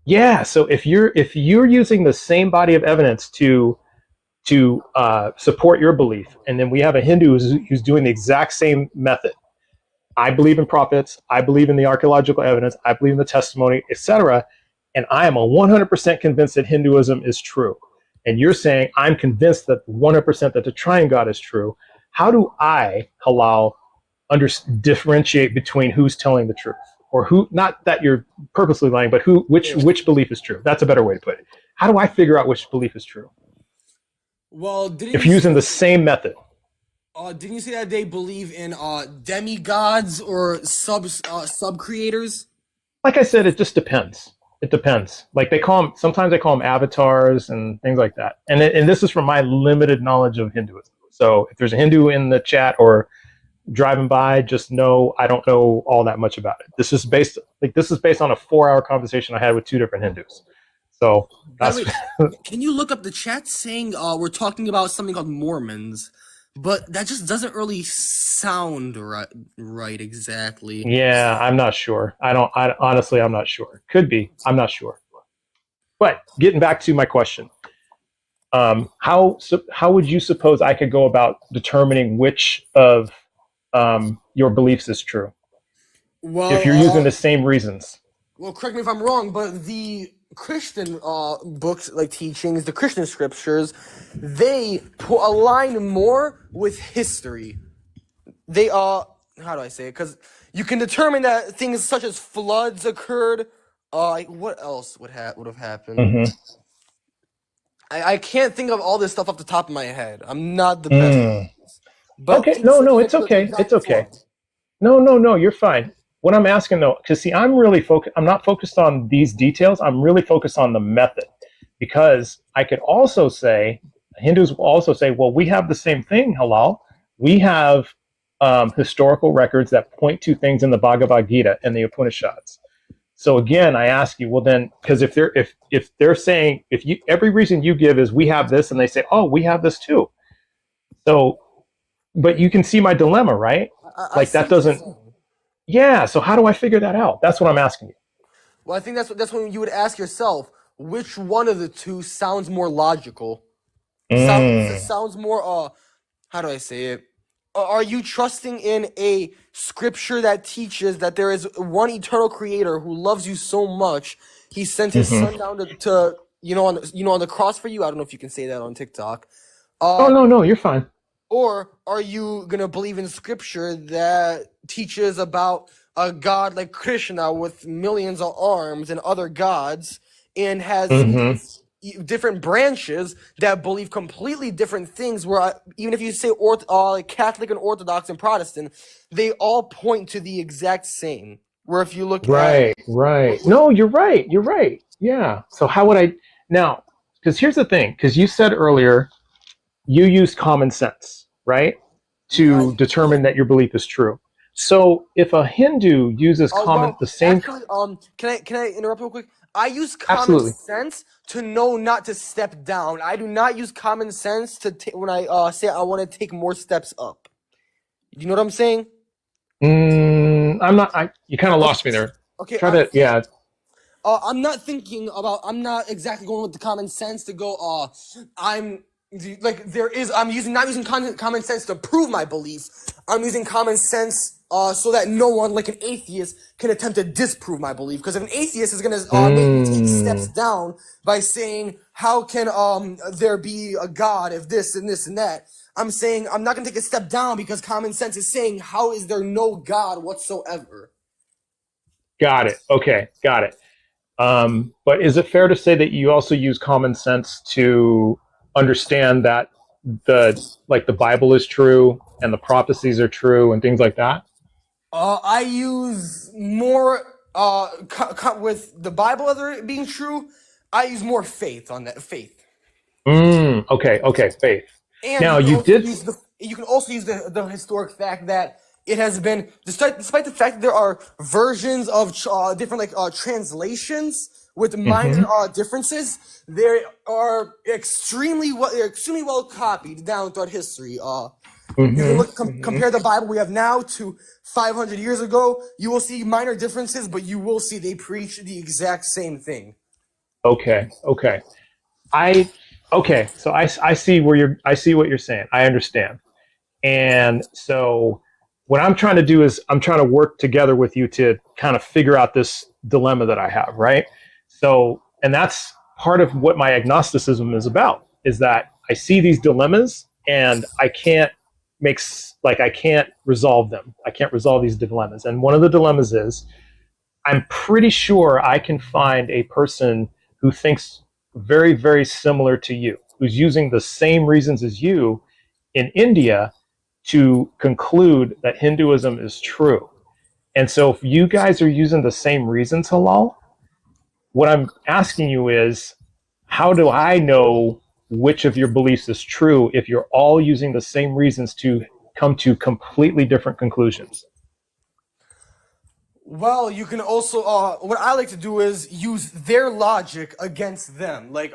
Speaker 1: Yeah. So if you're using the same body of evidence to support your belief, and then we have a Hindu who's doing the exact same method. I believe in prophets. I believe in the archaeological evidence. I believe in the testimony, etc. And I am a 100% convinced that Hinduism is true. And you're saying I'm convinced that 100% that the Triune God is true. How do I, Halal, differentiate between who's telling the truth, or who? Not that you're purposely lying, but who, which
Speaker 2: Yeah.
Speaker 1: which belief is true? That's a better way to put it. How do I figure out which belief is true
Speaker 2: Well, didn't
Speaker 1: if
Speaker 2: you
Speaker 1: you're
Speaker 2: say
Speaker 1: using the same method?
Speaker 2: didn't you say that they believe in demigods or sub creators?
Speaker 1: Like I said, it just depends. It depends. Like they call them, sometimes they call them avatars and things like that. And this is from my limited knowledge of Hinduism. So if there's a Hindu in the chat or driving by, just know I don't know all that much about it. This is based on a 4-hour conversation I had with 2 different Hindus. So
Speaker 2: By
Speaker 1: that's
Speaker 2: the way, can you look up the chat saying we're talking about something called Mormons, but that just doesn't really sound right exactly.
Speaker 1: yeah. I'm not sure. I honestly, I'm not sure. Could be. I'm not sure. But getting back to my question, how would you suppose I could go about determining which of your beliefs is true if you're using
Speaker 2: Well,
Speaker 1: the same reasons?
Speaker 2: well, correct me if I'm wrong, but the Christian books, like teachings, the Christian scriptures, they align more with history. They how do I say it? Because you can determine that things such as floods occurred. Like what else would have happened?
Speaker 1: Mm-hmm.
Speaker 2: I can't think of all this stuff off the top of my head. I'm not the best,
Speaker 1: Mm.
Speaker 2: but
Speaker 1: Okay,
Speaker 2: things
Speaker 1: no,
Speaker 2: such
Speaker 1: no,
Speaker 2: like
Speaker 1: it's okay.
Speaker 2: the
Speaker 1: It's okay.
Speaker 2: flood.
Speaker 1: No, no, no, you're fine. What I'm asking though, because see, I'm really focused. I'm not focused on these details. I'm really focused on the method, because I could also say, Hindus will also say, well, we have the same thing, Halal. We have historical records that point to things in the Bhagavad Gita and the Upanishads. So again, I ask you, well, then, because if they're saying, if you, every reason you give is we have this, and they say, oh, we have this too. So, but you can see my dilemma, right?
Speaker 2: I
Speaker 1: Like
Speaker 2: see
Speaker 1: that
Speaker 2: what you're
Speaker 1: doesn't.
Speaker 2: saying.
Speaker 1: Yeah. So how do I figure that out? That's what I'm asking you.
Speaker 2: Well, I think that's when you would ask yourself which one of the two sounds more logical.
Speaker 1: Mm.
Speaker 2: Sounds more how do I say it? Are you trusting in a scripture that teaches that there is one eternal creator who loves you so much he sent his
Speaker 1: Hmm.
Speaker 2: son down to on the cross for you? I don't know if you can say that on TikTok.
Speaker 1: Oh
Speaker 2: Uh
Speaker 1: no, no, you're fine.
Speaker 2: or are you gonna believe in scripture that teaches about a god like Krishna with millions of arms and other gods and has
Speaker 1: Hmm.
Speaker 2: different branches that believe completely different things? Where even if you say like Catholic and Orthodox and Protestant, they all point to the exact same. Where if you look at
Speaker 1: Right, right. No, you're right. You're right. Yeah. So how would I now? Because here's the thing. Because you said earlier you used common sense, right,
Speaker 2: yeah,
Speaker 1: to determine that your belief is true. So if a Hindu uses
Speaker 2: well,
Speaker 1: the same,
Speaker 2: actually, can I interrupt real quick? I use common
Speaker 1: absolutely.
Speaker 2: sense to know not to step down. I do not use common sense to when I say I want to take more steps up. You know what I'm saying?
Speaker 1: I'm not. You kind of
Speaker 2: Okay,
Speaker 1: lost me there.
Speaker 2: okay.
Speaker 1: Try to. Yeah.
Speaker 2: I'm not thinking about. I'm not exactly going with the common sense to go. I'm like there is. I'm using not using common sense to prove my belief. I'm using common sense so that no one, like an atheist, can attempt to disprove my belief. Because if an atheist is gonna make me take steps
Speaker 1: Mm,
Speaker 2: down by saying how can there be a god if this and this and that, I'm saying I'm not gonna take a step down because common sense is saying how is there no god whatsoever.
Speaker 1: got it. Okay. Got it. But is it fair to say that you also use common sense to understand that the Bible is true and the prophecies are true and things like that?
Speaker 2: I use more with the Bible other being true. I use more faith on that faith,
Speaker 1: Okay. Okay. Faith.
Speaker 2: and
Speaker 1: Now you did.
Speaker 2: you can also use the historic fact that it has been despite the fact that there are versions of different like translations with minor
Speaker 1: Hmm.
Speaker 2: differences, they are extremely well copied down throughout history. You can
Speaker 1: Hmm.
Speaker 2: look
Speaker 1: Hmm.
Speaker 2: compare the Bible we have now to 500 years ago. You will see minor differences, but you will see they preach the exact same thing.
Speaker 1: Okay. Okay. I okay. So I see where I see what you're saying. I understand. And so what I'm trying to do is I'm trying to work together with you to kind of figure out this dilemma that I have, right? So, and that's part of what my agnosticism is about, is that I see these dilemmas and I can't make like I can't resolve them. I can't resolve these dilemmas. And one of the dilemmas is I'm pretty sure I can find a person who thinks very, very similar to you, who's using the same reasons as you in India to conclude that Hinduism is true. And so if you guys are using the same reasons, Halal, what I'm asking you is, how do I know which of your beliefs is true if you're all using the same reasons to come to completely different conclusions?
Speaker 2: Well, you can also what I like to do is use their logic against them. Like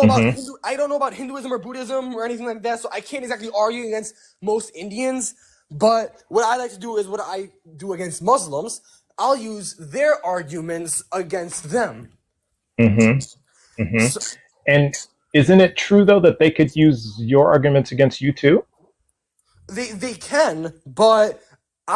Speaker 1: Mm-hmm.
Speaker 2: I don't know about Hinduism or Buddhism or anything like that, so I can't exactly argue against most Indians. But what I like to do is what I do against Muslims. I'll use their arguments against them.
Speaker 1: Mm-hmm. Mm-hmm.
Speaker 2: So
Speaker 1: And isn't it true though that they could use your arguments against you too?
Speaker 2: they can, but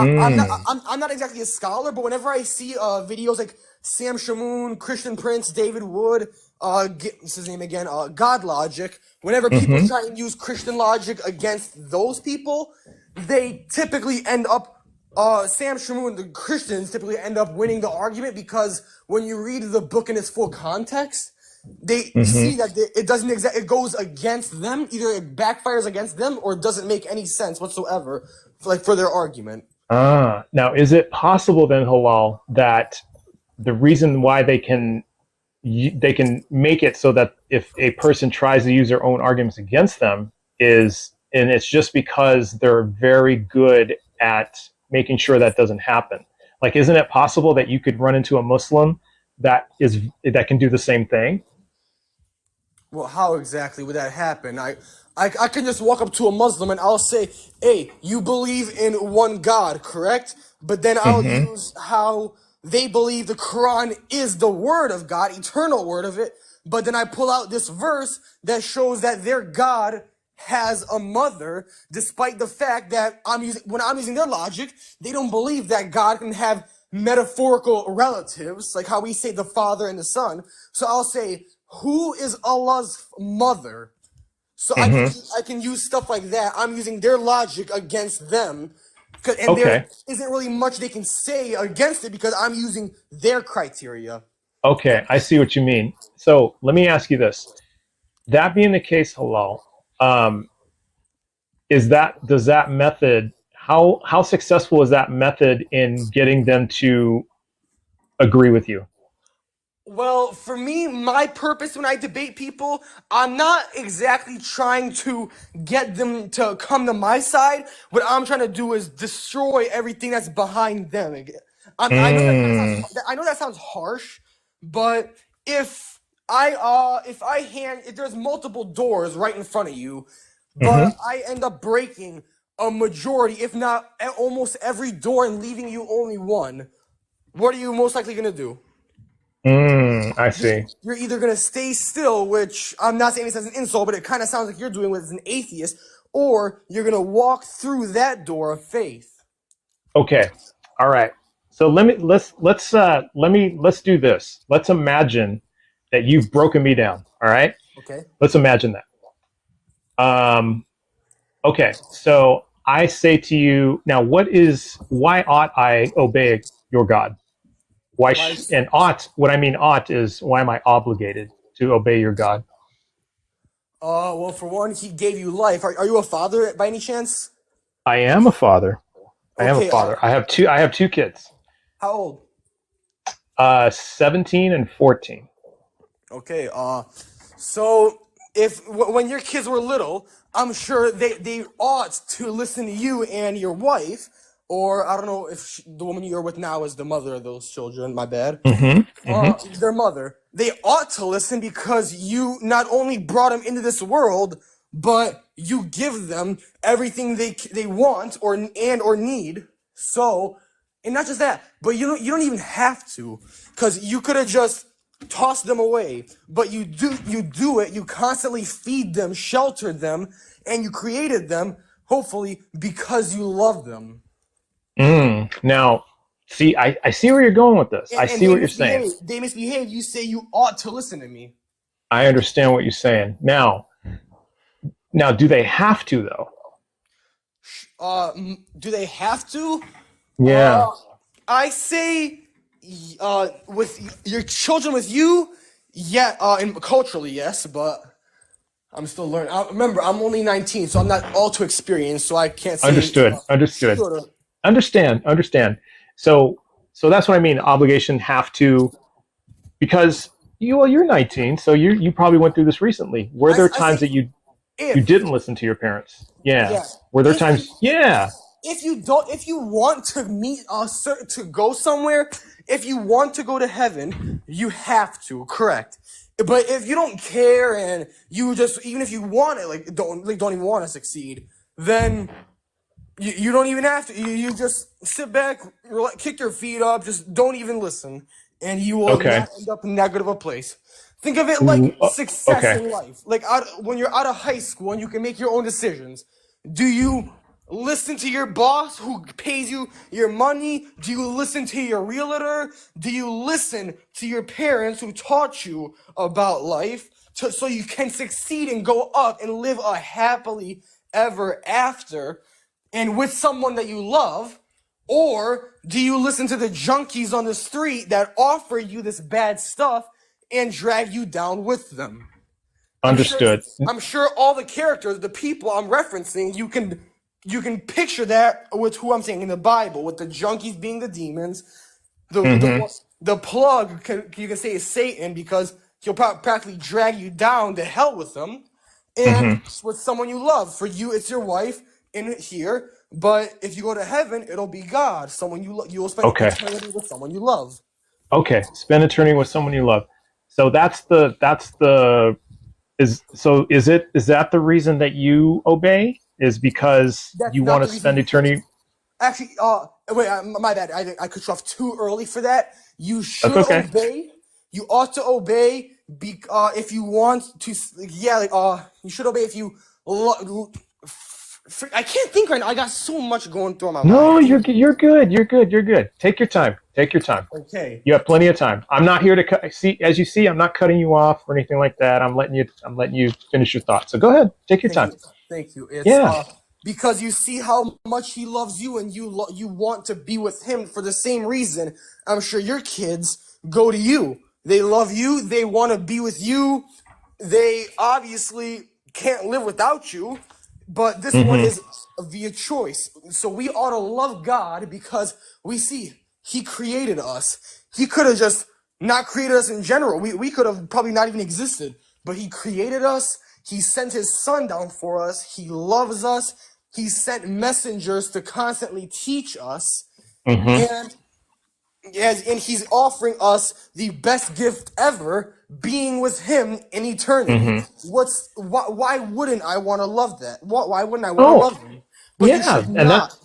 Speaker 1: Mm.
Speaker 2: I'm not exactly a scholar. But whenever I see videos like Sam Shamoon, Christian Prince, David Wood, what's his name again? God Logic. Whenever people
Speaker 1: Mm-hmm.
Speaker 2: try and use Christian logic against those people, they typically end up. Sam Shamoon, the Christians typically end up winning the argument because when you read the book in its full context, they see
Speaker 1: Mm-hmm.
Speaker 2: that it doesn't it goes against them. Either it backfires against them or doesn't make any sense whatsoever, for their argument.
Speaker 1: Now is it possible then, Halal, that the reason why they can make it so that if a person tries to use their own arguments against them is, and it's just because they're very good at making sure that doesn't happen. Like, isn't it possible that you could run into a Muslim that can do the same thing?
Speaker 2: Well, how exactly would that happen? I can just walk up to a Muslim and I'll say, "Hey, you believe in one God, correct?" But then I'll
Speaker 1: Mm-hmm.
Speaker 2: use how they believe the Quran is the word of God, eternal word of it. But then I pull out this verse that shows that their God has a mother, despite the fact that when I'm using their logic, they don't believe that God can have metaphorical relatives, like how we say the Father and the Son. So I'll say, who is Allah's mother? So
Speaker 1: Mm-hmm.
Speaker 2: I can use stuff like that. I'm using their logic against them, and there
Speaker 1: Okay.
Speaker 2: isn't really much they can say against it because I'm using their criteria.
Speaker 1: Okay. I see what you mean. So let me ask you this. That being the case, Halal, um, does that method, how successful is that method in getting them to agree with you?
Speaker 2: Well, for me, my purpose when I debate people, I'm not exactly trying to get them to come to my side. What I'm trying to do is destroy everything that's behind them. I know that kind of
Speaker 1: Mm.
Speaker 2: I know that sounds harsh, but if if there's multiple doors right in front of you, but
Speaker 1: Hmm.
Speaker 2: I end up breaking a majority, if not almost every door, and leaving you only one, what are you most likely gonna do?
Speaker 1: I
Speaker 2: you're,
Speaker 1: see.
Speaker 2: you're either gonna stay still, which I'm not saying this as an insult, but it kind of sounds like you're doing with as an atheist, or you're gonna walk through that door of faith.
Speaker 1: Okay. All right. So let's do this. Let's imagine that you've broken me down. All right.
Speaker 2: Okay.
Speaker 1: Let's imagine that. Um, okay. So I say to you now, why ought I obey your God?
Speaker 2: Why?
Speaker 1: And ought, what I mean ought is, why am I obligated to obey your God?
Speaker 2: Well, for one, he gave you life. Are you a father by any chance?
Speaker 1: I am a father. I am a
Speaker 2: Okay.
Speaker 1: father. I have two kids,
Speaker 2: How old?
Speaker 1: 17 and 14.
Speaker 2: Okay. So if when your kids were little, I'm sure they ought to listen to you and your wife, or I don't know if the woman you're with now is the mother of those children. My bad.
Speaker 1: Mm-hmm. Mm-hmm.
Speaker 2: Their mother. They ought to listen because you not only brought them into this world, but you give them everything they want or need. So, and not just that, but you don't even have to, because you could have just toss them away, but you do it. You constantly feed them, shelter them, and you created them, hopefully, because you love them.
Speaker 1: Now, see, I see where you're going with this. I
Speaker 2: And
Speaker 1: see
Speaker 2: they
Speaker 1: what you're saying.
Speaker 2: misbehave. They misbehave. You say you ought to listen to me.
Speaker 1: I understand what you're saying. Now, do they have to though?
Speaker 2: Do they have to?
Speaker 1: Yeah.
Speaker 2: I say, with your children with you, yeah, and culturally, yes, but I'm still learning. Remember, I'm only 19, so I'm not all too experienced, so I can't say.
Speaker 1: Understood.
Speaker 2: Shoulda.
Speaker 1: Understand. So that's what I mean. Obligation have to, because you're 19, so you probably went through this recently. Were there
Speaker 2: I
Speaker 1: times
Speaker 2: say
Speaker 1: that you
Speaker 2: if,
Speaker 1: didn't listen to your parents? Yeah.
Speaker 2: yeah,
Speaker 1: Were there
Speaker 2: if you,
Speaker 1: times? Yeah.
Speaker 2: if you want to meet to go somewhere, if you want to go to heaven, you have to, correct. But if you don't care and you just, even if you want it, don't even want to succeed, then you don't even have to. You just sit back, kick your feet up, just don't even listen, and you will
Speaker 1: Okay.
Speaker 2: not end up in that good of a place. Think of it like success
Speaker 1: Okay.
Speaker 2: in life. Like when you're out of high school and you can make your own decisions. Do you listen to your boss who pays you your money? Do you listen to your realtor? Do you listen to your parents who taught you about life so you can succeed and go up and live a happily ever after and with someone that you love? Or do you listen to the junkies on the street that offer you this bad stuff and drag you down with them?
Speaker 1: Understood.
Speaker 2: I'm sure all the characters, the people I'm referencing, you can picture that with who I'm saying in the Bible, with the junkies being the demons, the plug you can say is Satan because he'll practically drag you down to hell with them, and with someone you love. For you, it's your wife in here, but if you go to heaven, it'll be God, someone you will spend eternity with someone you love.
Speaker 1: Okay, spend eternity with someone you love. So is that the reason that you obey? Is because you want to spend eternity?
Speaker 2: Actually, wait, my bad. I cut you off too early for that. You should obey. You ought to obey. If you want to, you should obey if you. I can't think right now. I got so much going through my mind.
Speaker 1: No, you're good. You're good. Take your time.
Speaker 2: Okay.
Speaker 1: You have plenty of time. I'm not here to see. As you see, I'm not cutting you off or anything like that. I'm letting you finish your thoughts. So go ahead. Take your time.
Speaker 2: Thank you. It's because you see how much he loves you, and you want to be with him for the same reason. I'm sure your kids go to you. They love you. They want to be with you. They obviously can't live without you. But this one is via choice. So we ought to love God because we see he created us. He could have just not created us in general. We could have probably not even existed. But he created us. He sent his son down for us. He loves us. He sent messengers to constantly teach us. And he's offering us the best gift ever, being with him in eternity. Why wouldn't I want to love that? Why wouldn't I want to love him? But you should not.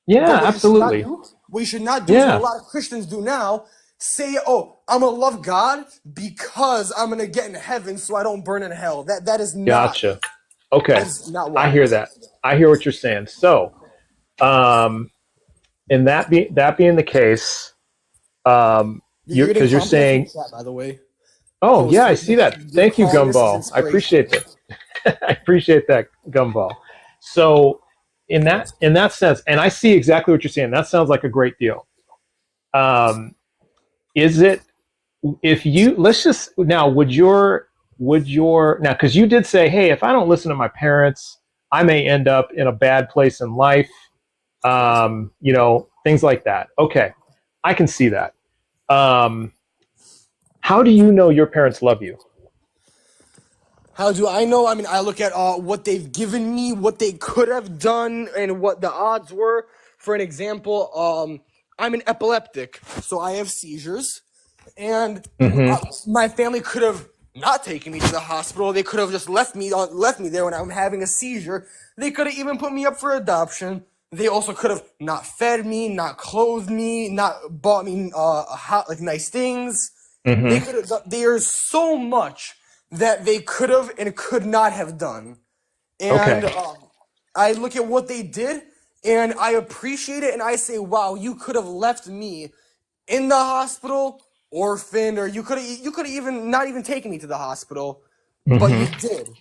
Speaker 1: Absolutely.
Speaker 2: What you should not do is what a lot of Christians do now. Say, oh, I'm going to love God because I'm going to get in heaven so I don't burn in hell. That is not.
Speaker 1: Gotcha. Okay.
Speaker 2: That is not what
Speaker 1: I hear that. I hear what you're saying. So, in that being the case, because you're saying,
Speaker 2: chat, by the way.
Speaker 1: Oh yeah, I see that. Thank you, Gumball. I appreciate that. I appreciate that, Gumball. So in that sense, and I see exactly what you're saying. That sounds like a great deal. Is it, if you, let's just, now, would your, now, because you did say, hey, if I don't listen to my parents, I may end up in a bad place in life, things like that. Okay, I can see that. How do you know your parents love you?
Speaker 2: How do I know? I mean, I look at what they've given me, what they could have done, and what the odds were. For an example, I'm an epileptic, so I have seizures, and my family could have not taken me to the hospital. They could have just left me there when I'm having a seizure. They could have even put me up for adoption. They also could have not fed me, not clothed me, not bought me nice things. They
Speaker 1: Mm-hmm.
Speaker 2: could have. There's so much that they could have and could not have done, and
Speaker 1: Okay.
Speaker 2: I look at what they did, and I appreciate it, and I say, "Wow, you could have left me in the hospital, orphaned, or you could have even not even taken me to the hospital, but you
Speaker 1: Mm-hmm.
Speaker 2: did."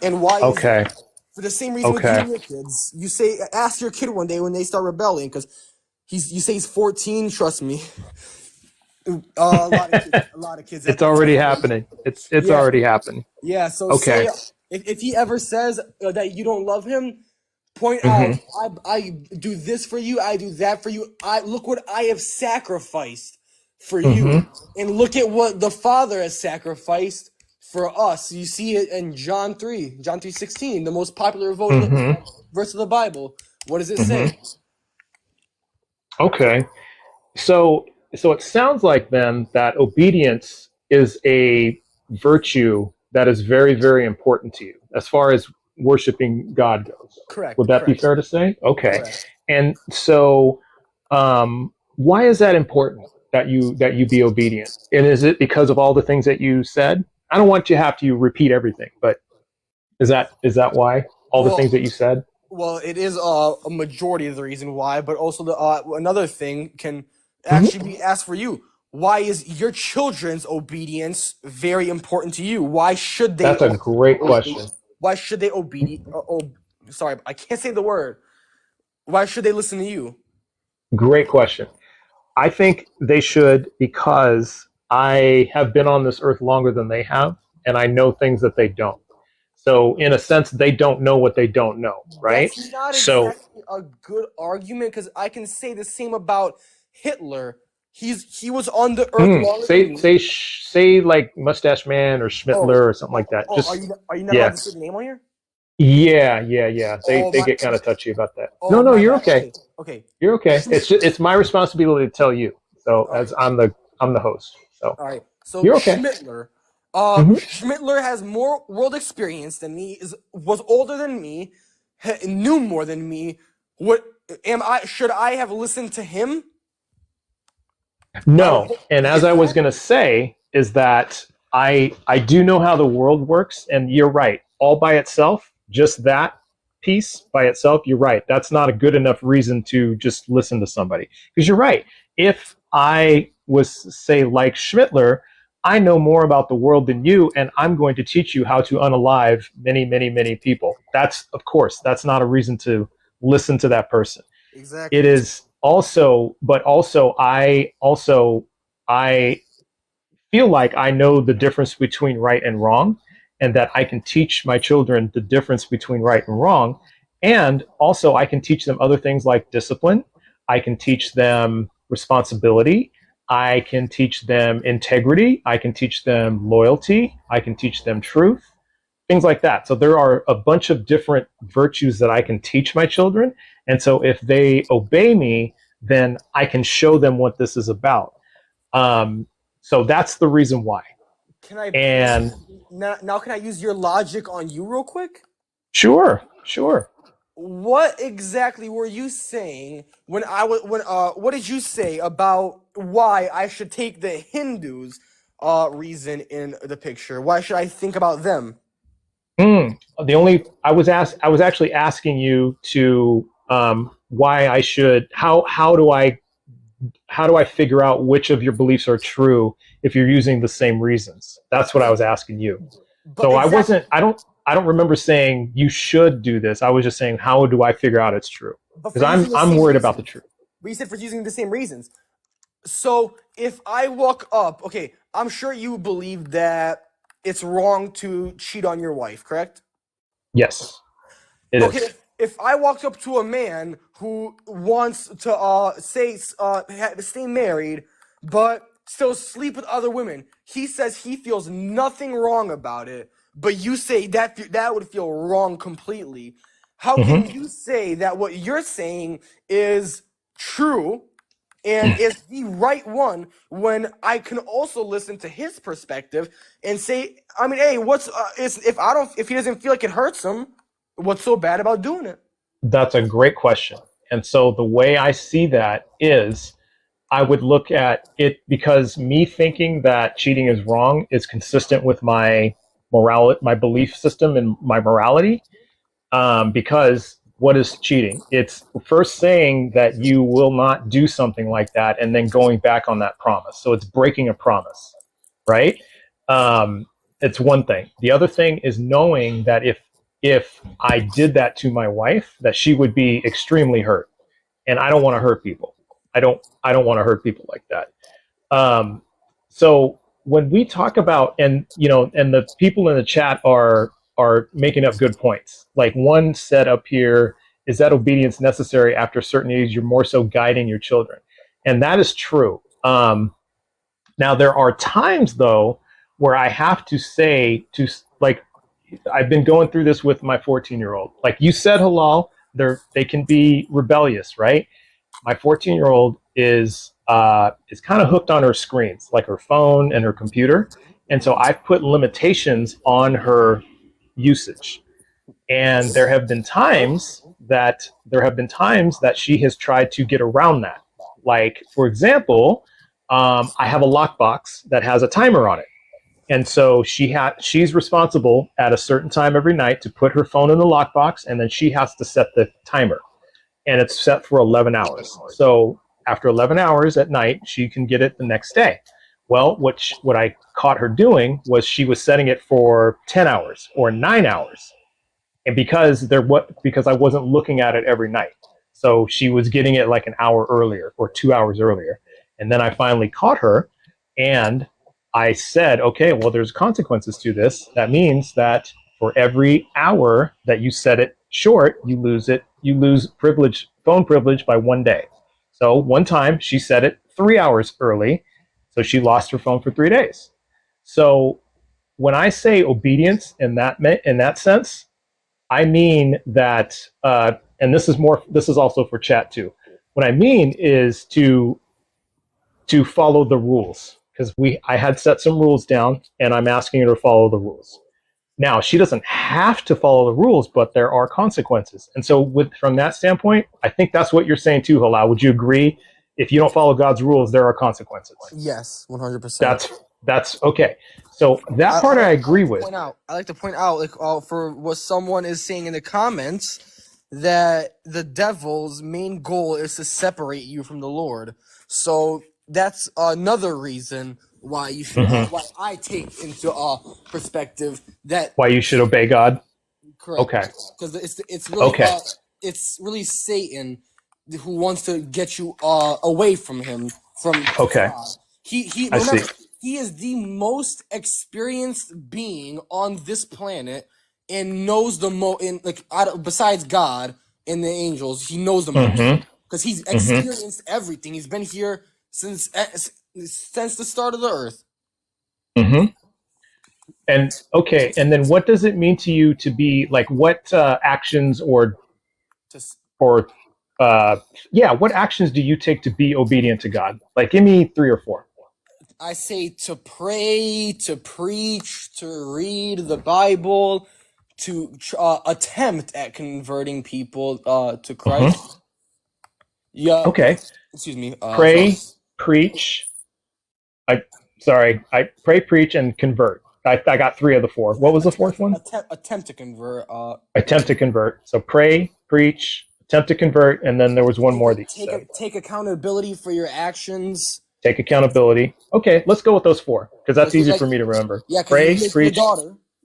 Speaker 2: And why is
Speaker 1: Okay.
Speaker 2: that? For the same reason with you
Speaker 1: Okay.
Speaker 2: and your kids. You say, ask your kid one day when they start rebelling, because you say he's 14. Trust me, a lot of kids at
Speaker 1: It's
Speaker 2: that
Speaker 1: already
Speaker 2: time.
Speaker 1: happening. It's
Speaker 2: Yeah,
Speaker 1: already happening.
Speaker 2: yeah. So
Speaker 1: Okay.
Speaker 2: say if he ever says that you don't love him, point out,
Speaker 1: Mm-hmm.
Speaker 2: I do this for you, I do that for you. I look what I have sacrificed for you,
Speaker 1: Mm-hmm.
Speaker 2: and look at what the Father has sacrificed for us. You see it in John 3:16, the most popular
Speaker 1: Mm-hmm.
Speaker 2: verse of the Bible. What does it say?
Speaker 1: Mm-hmm. Okay. So so it sounds like then that obedience is a virtue that is very, very important to you as far as worshiping God goes. Would
Speaker 2: Correct,
Speaker 1: that be
Speaker 2: correct,
Speaker 1: fair to say? Okay.
Speaker 2: correct.
Speaker 1: And so why is that important that you be obedient? And is it because of all the things that you said? I don't want you to have to repeat everything, but is that why? All the things
Speaker 2: Well,
Speaker 1: that you said?
Speaker 2: Well, it is a majority of the reason why, but also the another thing can
Speaker 1: Mhm.
Speaker 2: actually be asked for you. Why is your children's obedience very important to you? Why should they
Speaker 1: That's a great
Speaker 2: obey?
Speaker 1: question.
Speaker 2: Why should they sorry, I can't say the word. Why should they listen to you?
Speaker 1: Great question. I think they should because I have been on this earth longer than they have, and I know things that they don't. So, in a sense, they don't know what they don't know, right?
Speaker 2: That's not
Speaker 1: So,
Speaker 2: exactly a good argument, because I can say the same about Hitler. He was on the earth longer than me.
Speaker 1: say like Mustache Man or
Speaker 2: Oh,
Speaker 1: Schmittler or something like that.
Speaker 2: are
Speaker 1: Just
Speaker 2: you not allowed
Speaker 1: yeah,
Speaker 2: to say the name on here?
Speaker 1: yeah.
Speaker 2: Oh
Speaker 1: They
Speaker 2: my,
Speaker 1: get kind of touchy about that. No,
Speaker 2: oh
Speaker 1: no,
Speaker 2: my
Speaker 1: you're
Speaker 2: bad.
Speaker 1: okay.
Speaker 2: Okay, okay.
Speaker 1: You're okay. It's my responsibility to tell you. So,
Speaker 2: All
Speaker 1: as
Speaker 2: right,
Speaker 1: I'm the host. So,
Speaker 2: all right. So
Speaker 1: you're okay. Hmm.
Speaker 2: Schmittler has more world experience than me. Was older than me, knew more than me. What am I? Should I have listened to him? My
Speaker 1: No, and as I was
Speaker 2: exact.
Speaker 1: going to say is that I do know how the world works, and you're right. All by itself, just that piece by itself, you're right. That's not a good enough reason to just listen to somebody because you're right. If I was say like Schmittler, I know more about the world than you, and I'm going to teach you how to unalive many, many, many people. That's of course that's not a reason to listen to that person. It
Speaker 2: Exactly.
Speaker 1: is also, but I feel like I know the difference between right and wrong, and that I can teach my children the difference between right and wrong. And also, I can teach them other things like discipline. I can teach them responsibility. I can teach them integrity. I can teach them loyalty. I can teach them truth, things like that. So there are a bunch of different virtues that I can teach my children. And so if they obey me, then I can show them what this is about. Um, so that's the reason why.
Speaker 2: Can I
Speaker 1: And
Speaker 2: now? Can I use your logic on you real quick?
Speaker 1: sure, sure.
Speaker 2: What exactly were you saying when I was when what did you say about why I should take the Hindus reason in the picture? Why should I think about them?
Speaker 1: The only I was actually asking you to why I should how do I figure out which of your beliefs are true if you're using the same reasons? That's what I was asking you.
Speaker 2: But
Speaker 1: So
Speaker 2: exactly,
Speaker 1: I don't remember saying you should do this. I was just saying how do I figure out it's true?
Speaker 2: but for
Speaker 1: Because
Speaker 2: using the
Speaker 1: I'm
Speaker 2: same
Speaker 1: worried about the
Speaker 2: reasons.
Speaker 1: truth.
Speaker 2: But you said for using the same reasons. So if I walk up, okay, I'm sure you believe that it's wrong to cheat on your wife, correct?
Speaker 1: Yes, it
Speaker 2: Okay,
Speaker 1: is.
Speaker 2: if I walked up to a man who wants to stay married, but still sleep with other women, he says he feels nothing wrong about it, but you say that would feel wrong completely. How can
Speaker 1: Hmm.
Speaker 2: you say that what you're saying is true and is the right one when I can also listen to his perspective and say, I mean, hey, if he doesn't feel like it hurts him, what's so bad about doing it?
Speaker 1: That's a great question. And so the way I see that is I would look at it because me thinking that cheating is wrong is consistent with my my belief system and my morality. Because what is cheating? It's first saying that you will not do something like that and then going back on that promise. So it's breaking a promise, right? Um, it's one thing. The other thing is knowing that if I did that to my wife, that she would be extremely hurt, and I don't want to hurt people. I don't want to hurt people like that. Um, so when we talk about, and and the people in the chat are making up good points. Like one said up here, is that obedience necessary after a certain age? You're more so guiding your children, and that is true. Now there are times though where I have to say to like I've been going through this with my 14-year-old. Like you said, halal, they can be rebellious, right? My 14-year-old is kind of hooked on her screens, like her phone and her computer, and so I've put limitations on her usage. And there have been times that she has tried to get around that. Like for example, I have a lockbox that has a timer on it, and so she's responsible at a certain time every night to put her phone in the lockbox, and then she has to set the timer, and it's set for 11 hours. So after 11 hours at night, she can get it the next day. Well, what I caught her doing was she was setting it for 10 hours or 9 hours. And because I wasn't looking at it every night. So she was getting it like an hour earlier or 2 hours earlier. And then I finally caught her, and I said, okay, well, there's consequences to this. That means that for every hour that you set it short, you lose phone privilege by 1 day. So one time she set it 3 hours early, so she lost her phone for 3 days. So when I say obedience in that sense, I mean that, and this is also for chat too. What I mean is to follow the rules, because I had set some rules down, and I'm asking her to follow the rules. Now she doesn't have to follow the rules, but there are consequences. And so, from that standpoint, I think that's what you're saying too, Halal. Would you agree? If you don't follow God's rules, there are consequences.
Speaker 2: Yes, 100%.
Speaker 1: That's okay. So that part I agree with.
Speaker 2: I like to point out, like, for what someone is saying in the comments, that the devil's main goal is to separate you from the Lord. So that's another reason why you should, why I take into perspective that
Speaker 1: Why you should obey God.
Speaker 2: correct.
Speaker 1: Okay.
Speaker 2: Because it's really
Speaker 1: Okay.
Speaker 2: it's really Satan who wants to get you away from him, from
Speaker 1: Okay.
Speaker 2: God. He
Speaker 1: I see.
Speaker 2: He is the most experienced being on this planet and knows the most, besides God and the angels, he knows the most because he's experienced everything. He's been here since the start of the earth.
Speaker 1: And okay, and then what does it mean to you to be like, what actions what actions do you take to be obedient to God? Like, give me 3 or 4.
Speaker 2: I say to pray, to preach, to read the Bible, to attempt at converting people to Christ. Yeah.
Speaker 1: Okay.
Speaker 2: Excuse me.
Speaker 1: Pray, preach. I pray, preach, and convert. I got 3 of the 4. What was the 4th one?
Speaker 2: Attempt to convert.
Speaker 1: Attempt to convert. So pray, preach, attempt to convert, and then there was one more that you said.
Speaker 2: Take accountability for your actions.
Speaker 1: Take accountability. Okay, let's go with those 4 because that's easy for me to remember.
Speaker 2: Yeah,
Speaker 1: pray, preach.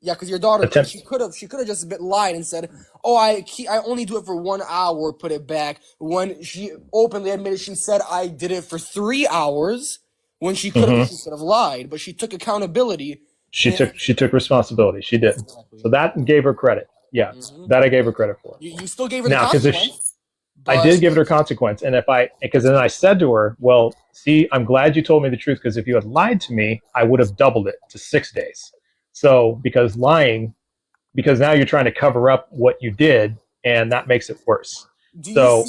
Speaker 2: Because your daughter, she could have just lied and said, "Oh, I only do it for 1 hour." Put it back when she openly admitted she said, "I did it for 3 hours." When she could have lied, but she took accountability.
Speaker 1: She took responsibility. She did. Exactly. So that gave her credit. Yeah, that I gave her credit for.
Speaker 2: You still gave her the consequence.
Speaker 1: I did give her a consequence, and because then I said to her, "Well, see, I'm glad you told me the truth, because if you had lied to me, I would have doubled it to 6 days." So because now you're trying to cover up what you did, and that makes it worse. You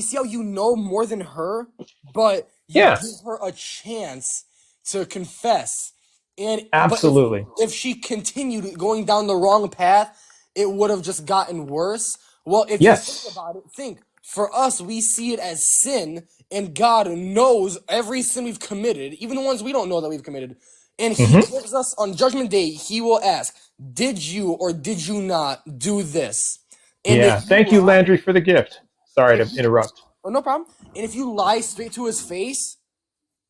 Speaker 2: see how you know more than her, but you give her a chance to confess. And
Speaker 1: absolutely,
Speaker 2: if she continued going down the wrong path, it would have just gotten worse. Well, if you think about it, For us, we see it as sin, and God knows every sin we've committed, even the ones we don't know that we've committed. And he
Speaker 1: Mm-hmm.
Speaker 2: gives us on Judgment Day, he will ask, did you or did you not do this? And
Speaker 1: Yeah.
Speaker 2: if you
Speaker 1: Thank you,
Speaker 2: lie,
Speaker 1: Landry, for the gift. Sorry to
Speaker 2: if you,
Speaker 1: interrupt.
Speaker 2: oh, no problem. And if you lie straight to his face,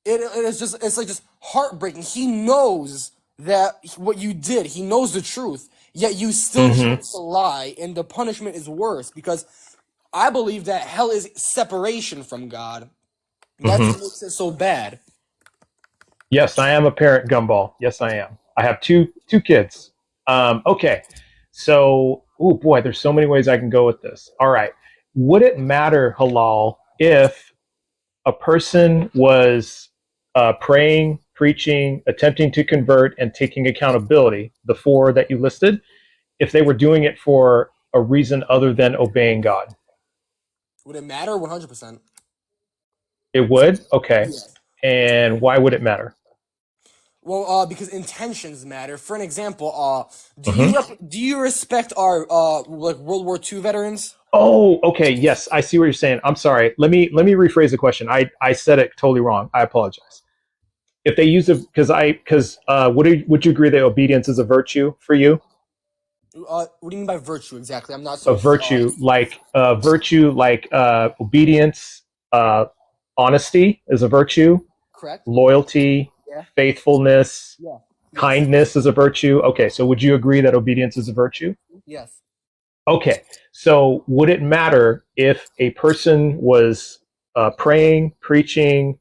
Speaker 2: it's like just heartbreaking. He knows that what you did, he knows the truth, yet you still
Speaker 1: Mm-hmm.
Speaker 2: choose to lie, and the punishment is worse because I believe that hell is separation from God. That's
Speaker 1: Mm-hmm.
Speaker 2: what makes it so bad.
Speaker 1: Yes, I am a parent, Gumball. Yes, I am. I have two kids. Okay. So, oh boy, there's so many ways I can go with this. All right. Would it matter, Halal, if a person was praying, preaching, attempting to convert, and taking accountability, the four that you listed, if they were doing it for a reason other than obeying God?
Speaker 2: Would it matter? 100%.
Speaker 1: It would? Okay.
Speaker 2: Yeah.
Speaker 1: And why would it matter?
Speaker 2: Well, because intentions matter. For an example,
Speaker 1: Mm-hmm.
Speaker 2: do you respect our like World War II veterans?
Speaker 1: Oh, okay. Yes, I see what you're saying. I'm sorry. Let me rephrase the question. I said it totally wrong. I apologize. If they use it because would you agree that obedience is a virtue for you?
Speaker 2: What do you mean by virtue exactly? I'm not
Speaker 1: A
Speaker 2: so.
Speaker 1: virtue like obedience, honesty is a virtue,
Speaker 2: Correct.
Speaker 1: loyalty,
Speaker 2: Yeah.
Speaker 1: faithfulness,
Speaker 2: Yeah. Yes.
Speaker 1: kindness is a virtue. Okay, so would you agree that obedience is a virtue?
Speaker 2: Yes.
Speaker 1: Okay, so would it matter if a person was praying, preaching,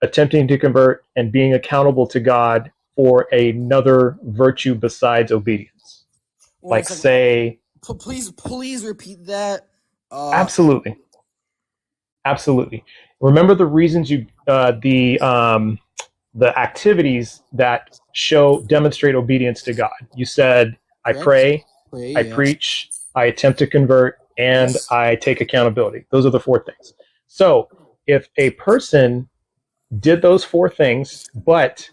Speaker 1: attempting to convert, and being accountable to God for another virtue besides obedience?
Speaker 2: One
Speaker 1: Like,
Speaker 2: second.
Speaker 1: say,
Speaker 2: Please repeat that.
Speaker 1: absolutely, absolutely. Remember the reasons the activities that demonstrate obedience to God. You said, I
Speaker 2: Correct.
Speaker 1: pray,
Speaker 2: Pray,
Speaker 1: I
Speaker 2: yeah.
Speaker 1: preach, I attempt to convert, and
Speaker 2: Yes.
Speaker 1: I take accountability. Those are the four things. So if a person did those four things, but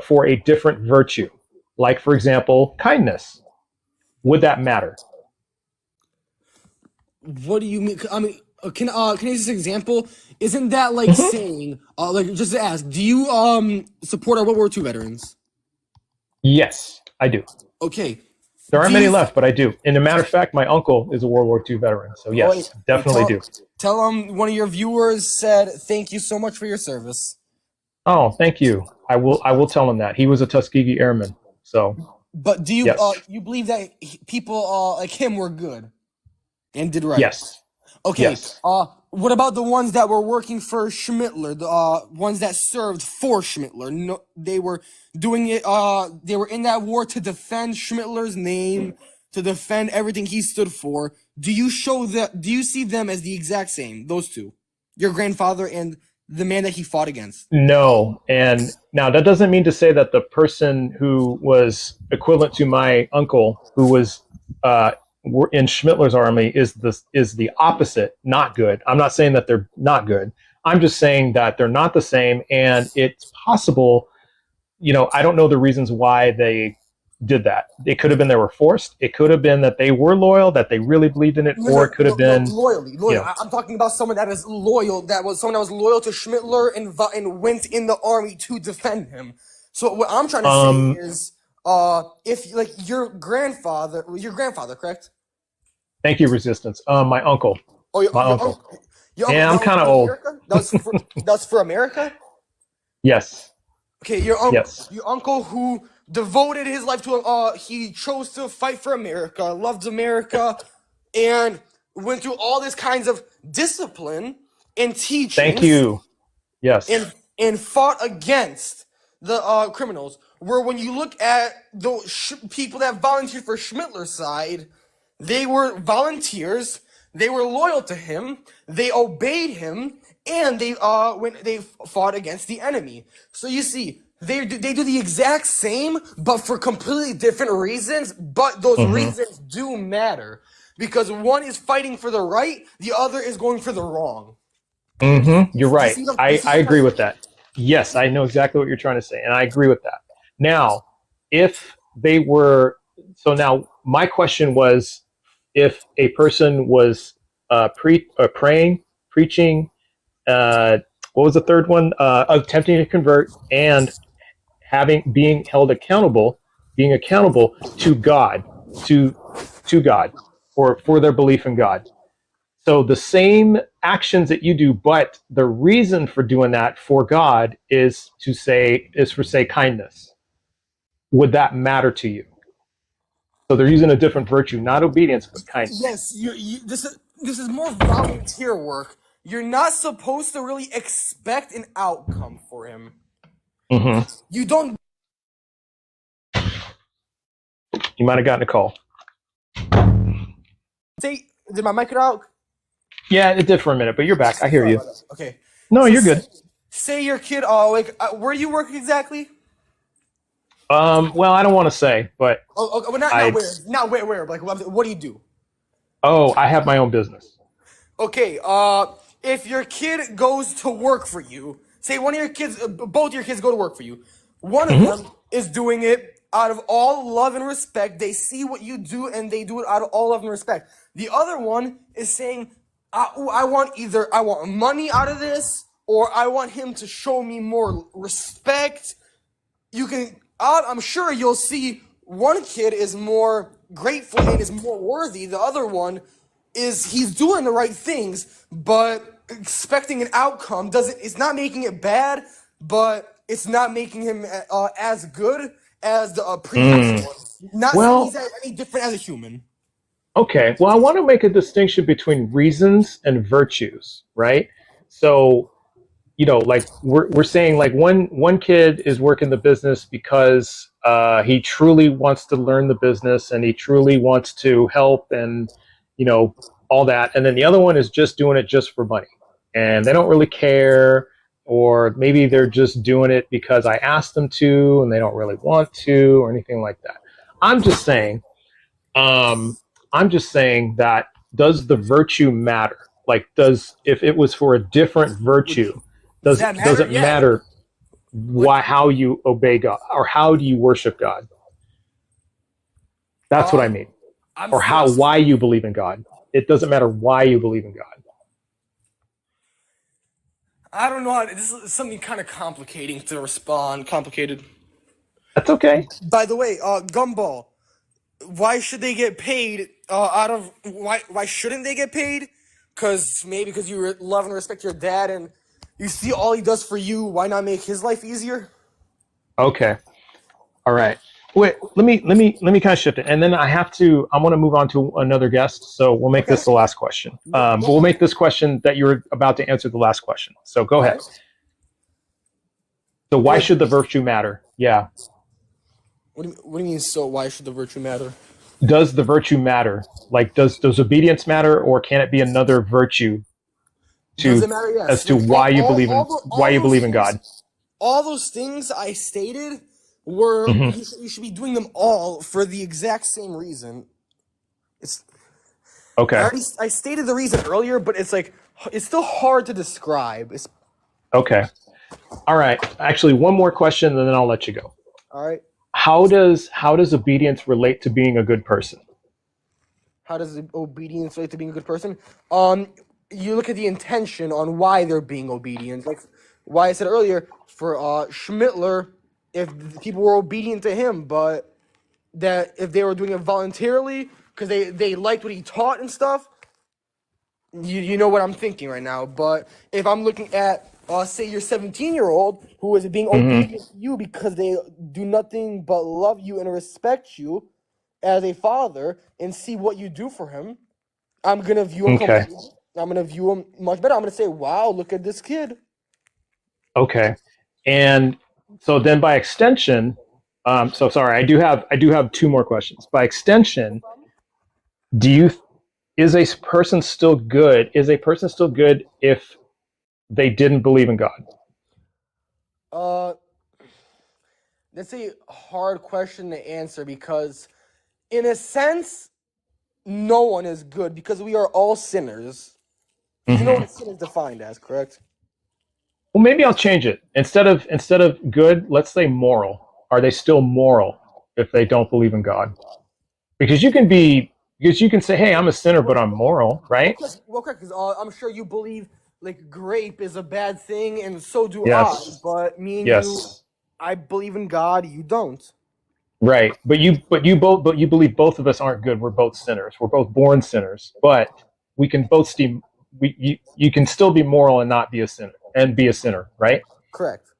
Speaker 1: for a different virtue, like for example, kindness, would that matter?
Speaker 2: What do you mean? I mean, can I use this example? Isn't that like
Speaker 1: Mm-hmm.
Speaker 2: saying, like just to ask, do you support our World War II veterans?
Speaker 1: Yes, I do.
Speaker 2: Okay.
Speaker 1: There aren't
Speaker 2: Do
Speaker 1: many
Speaker 2: you
Speaker 1: left, but I do. And a matter of fact, my uncle is a World War II veteran. So yes, definitely do.
Speaker 2: tell one of your viewers said thank you so much for your service.
Speaker 1: Oh, thank you. I will tell him that. He was a Tuskegee Airman. So
Speaker 2: But do you
Speaker 1: yes.
Speaker 2: you believe that people like him were good and did right?
Speaker 1: Yes.
Speaker 2: Okay.
Speaker 1: Yes.
Speaker 2: What about the ones that were working for Schmittler? The ones that served for Schmittler? No, they were doing it. They were in that war to defend Schmittler's name, to defend everything he stood for. Do you see them as the exact same? Those two, your grandfather and the man that he fought against.
Speaker 1: No. And now that doesn't mean to say that the person who was equivalent to my uncle, who was in Schmittler's army, is the opposite, not good. I'm not saying that they're not good. I'm just saying that they're not the same, and it's possible. I don't know the reasons why they did that. It could have been they were forced. It could have been that they were loyal, that they really believed in it, or it could have been
Speaker 2: loyally. I'm talking about someone that is loyal. Someone that was loyal to Schmittler and went in the army to defend him. So what I'm trying to say is, if like your grandfather, correct?
Speaker 1: Thank you, Resistance. My uncle.
Speaker 2: Oh,
Speaker 1: My uncle.
Speaker 2: Your
Speaker 1: Yeah, I'm kind of old.
Speaker 2: That's for America.
Speaker 1: Yes.
Speaker 2: Okay, your uncle.
Speaker 1: Yes.
Speaker 2: Your uncle who devoted his life to he chose to fight for America, loved America, and went through all this kinds of discipline and teachings.
Speaker 1: Thank you. Yes.
Speaker 2: And fought against the criminals. Where when you look at the people that volunteered for Schmittler's side, they were volunteers. They were loyal to him. They obeyed him, and they fought against the enemy. So you see, they do the exact same, but for completely different reasons. But those reasons do matter because one is fighting for the right, the other is going for the wrong.
Speaker 1: You're right. I agree with that. Yes, I know exactly what you're trying to say, and I agree with that. Now, now my question was, if a person was praying, preaching. What was the third one? Attempting to convert and being accountable to God, to God, for their belief in God. So the same actions that you do, but the reason for doing that for God is for say kindness. Would that matter to you? So they're using a different virtue, not obedience, but kindness.
Speaker 2: Yes, this is more volunteer work. You're not supposed to really expect an outcome for him.
Speaker 1: Mm-hmm.
Speaker 2: You don't.
Speaker 1: You might have gotten a call.
Speaker 2: Say, did my mic cut out?
Speaker 1: Yeah, it did for a minute, but you're back. I hear you.
Speaker 2: Okay.
Speaker 1: No,
Speaker 2: So
Speaker 1: you're good.
Speaker 2: Say your kid. Where do you work exactly?
Speaker 1: Well, I don't want to say, but
Speaker 2: Well, not where. Like, what do you do?
Speaker 1: I have my own business.
Speaker 2: Okay. If your kid goes to work for you, say one of your kids, both your kids go to work for you. One of them is doing it out of all love and respect. They see what you do and they do it out of all love and respect. The other one is saying, I want money out of this, or I want him to show me more respect. I'm sure you'll see one kid is more grateful and is more worthy. The other one he's doing the right things, but expecting an outcome it's not making it bad, but it's not making him as good as the previous one. Not saying he's any different as a human.
Speaker 1: Okay, well, I want to make a distinction between reasons and virtues, right? So, like we're saying, like one kid is working the business because he truly wants to learn the business and he truly wants to help and all that, and then the other one is just doing it just for money, and they don't really care, or maybe they're just doing it because I asked them to and they don't really want to or anything like that. I'm just saying that does the virtue matter? Like, if it was for a different virtue, does it matter how you obey God or how do you worship God? That's what I mean. Or why you believe in God. It doesn't matter why you believe in God.
Speaker 2: I don't know. This is something kind of complicated.
Speaker 1: That's okay.
Speaker 2: By the way, Gumball, why should they get paid why shouldn't they get paid? Because you love and respect your dad and you see all he does for you. Why not make his life easier?
Speaker 1: Okay. All right. Wait, let me kind of shift it, and then I want to move on to another guest, so we'll make this the last question. But we'll make this question that you were about to answer the last question. So go ahead. So why should the virtue matter? Yeah.
Speaker 2: What do you mean? So why should the virtue matter?
Speaker 1: Does the virtue matter? Like, does obedience matter, or can it be another virtue
Speaker 2: Does it matter? Yes.
Speaker 1: as to why you believe in God?
Speaker 2: All those things I stated were you should be doing them all for the exact same reason. It's okay. I stated the reason earlier, but it's still hard to describe.
Speaker 1: Okay. All right. Actually, one more question, and then I'll let you go.
Speaker 2: All right.
Speaker 1: How does obedience relate to being a good person?
Speaker 2: How does obedience relate to being a good person? You look at the intention on why they're being obedient. Like why I said earlier, for Schmittler, if people were obedient to him, but that if they were doing it voluntarily because they liked what he taught and stuff, you know what I'm thinking right now. But if I'm looking at say your 17-year-old who is being obedient to you because they do nothing but love you and respect you as a father and see what you do for him, I'm gonna view him. Okay. I'm gonna view him much better. I'm gonna say, "Wow, look at this kid." Okay, and so then by extension, so sorry, I do have two more questions. By extension, is a person still good? Is a person still good if they didn't believe in God? That's a hard question to answer because, in a sense, no one is good because we are all sinners. You know what sin is defined as, correct? Well, maybe I'll change it. Instead of good, let's say moral. Are they still moral if they don't believe in God? Because you can be
Speaker 1: Because you can say, hey, I'm a sinner, but I'm moral, right?
Speaker 2: Well, correct, because I'm sure you believe like grape is a bad thing, and so do I.
Speaker 1: Yes.
Speaker 2: But me and you,
Speaker 1: Yes.
Speaker 2: I believe in God. You don't.
Speaker 1: Right. But you believe both of us aren't good. We're both sinners. We're both born sinners, but we can both you can still be moral and not be a sinner and be a sinner, right?
Speaker 2: Correct.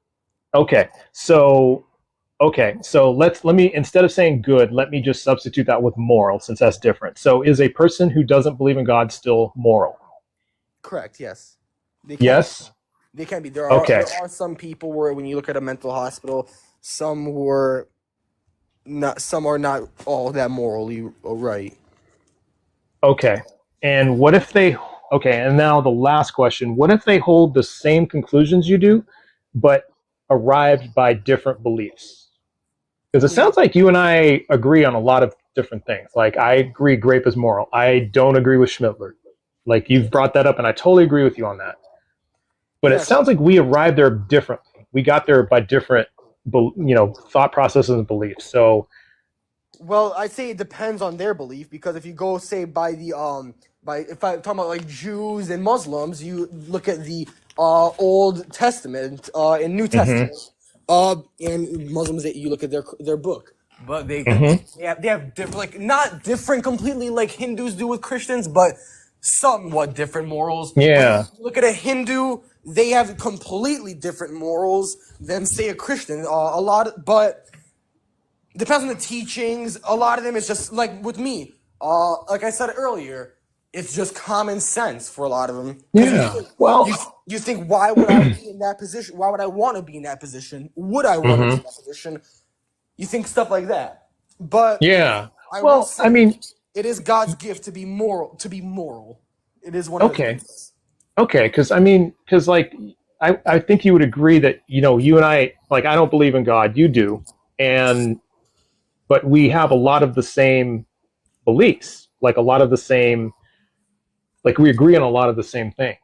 Speaker 1: Okay. So let me, instead of saying good, let me just substitute that with moral, since that's different. So is a person who doesn't believe in God still moral?
Speaker 2: Correct. Yes, they can.
Speaker 1: Yes.
Speaker 2: They can be.
Speaker 1: Okay.
Speaker 2: There are some people where when you look at a mental hospital, some who are not. Some are not all that morally right.
Speaker 1: Okay. And what if they, okay, and now the last question, what if they hold the same conclusions you do, but arrived by different beliefs? Because it sounds like you and I agree on a lot of different things. Like, I agree grape is moral. I don't agree with Schmittler. Like, you've brought that up, and I totally agree with you on that. But it
Speaker 2: Yes.
Speaker 1: sounds like we arrived there differently. We got there by different, thought processes and beliefs. So,
Speaker 2: Well, I'd say it depends on their belief, because if you go say by the by if I'm talking about like Jews and Muslims, you look at the Old Testament and New Testament. And Muslims, you look at their book. But they have different, like not different completely like Hindus do with Christians, but somewhat different morals.
Speaker 1: yeah.
Speaker 2: When you look at a Hindu, they have completely different morals than say a Christian. But depends on the teachings. A lot of them is just like with me. Like I said earlier, it's just common sense for a lot of them.
Speaker 1: Yeah. Well,
Speaker 2: You think, why would I be in that position? Why would I want to be in that position? Would I want to be in that position? You think stuff like that. But
Speaker 1: yeah.
Speaker 2: I will
Speaker 1: Well,
Speaker 2: say,
Speaker 1: I mean,
Speaker 2: it is God's gift to be moral. It is one of His
Speaker 1: okay.
Speaker 2: gifts.
Speaker 1: Okay. Because like, I think you would agree that, you and I, like, I don't believe in God. You do. But we have a lot of the same beliefs, like a lot of the same, like we agree on a lot of the same things.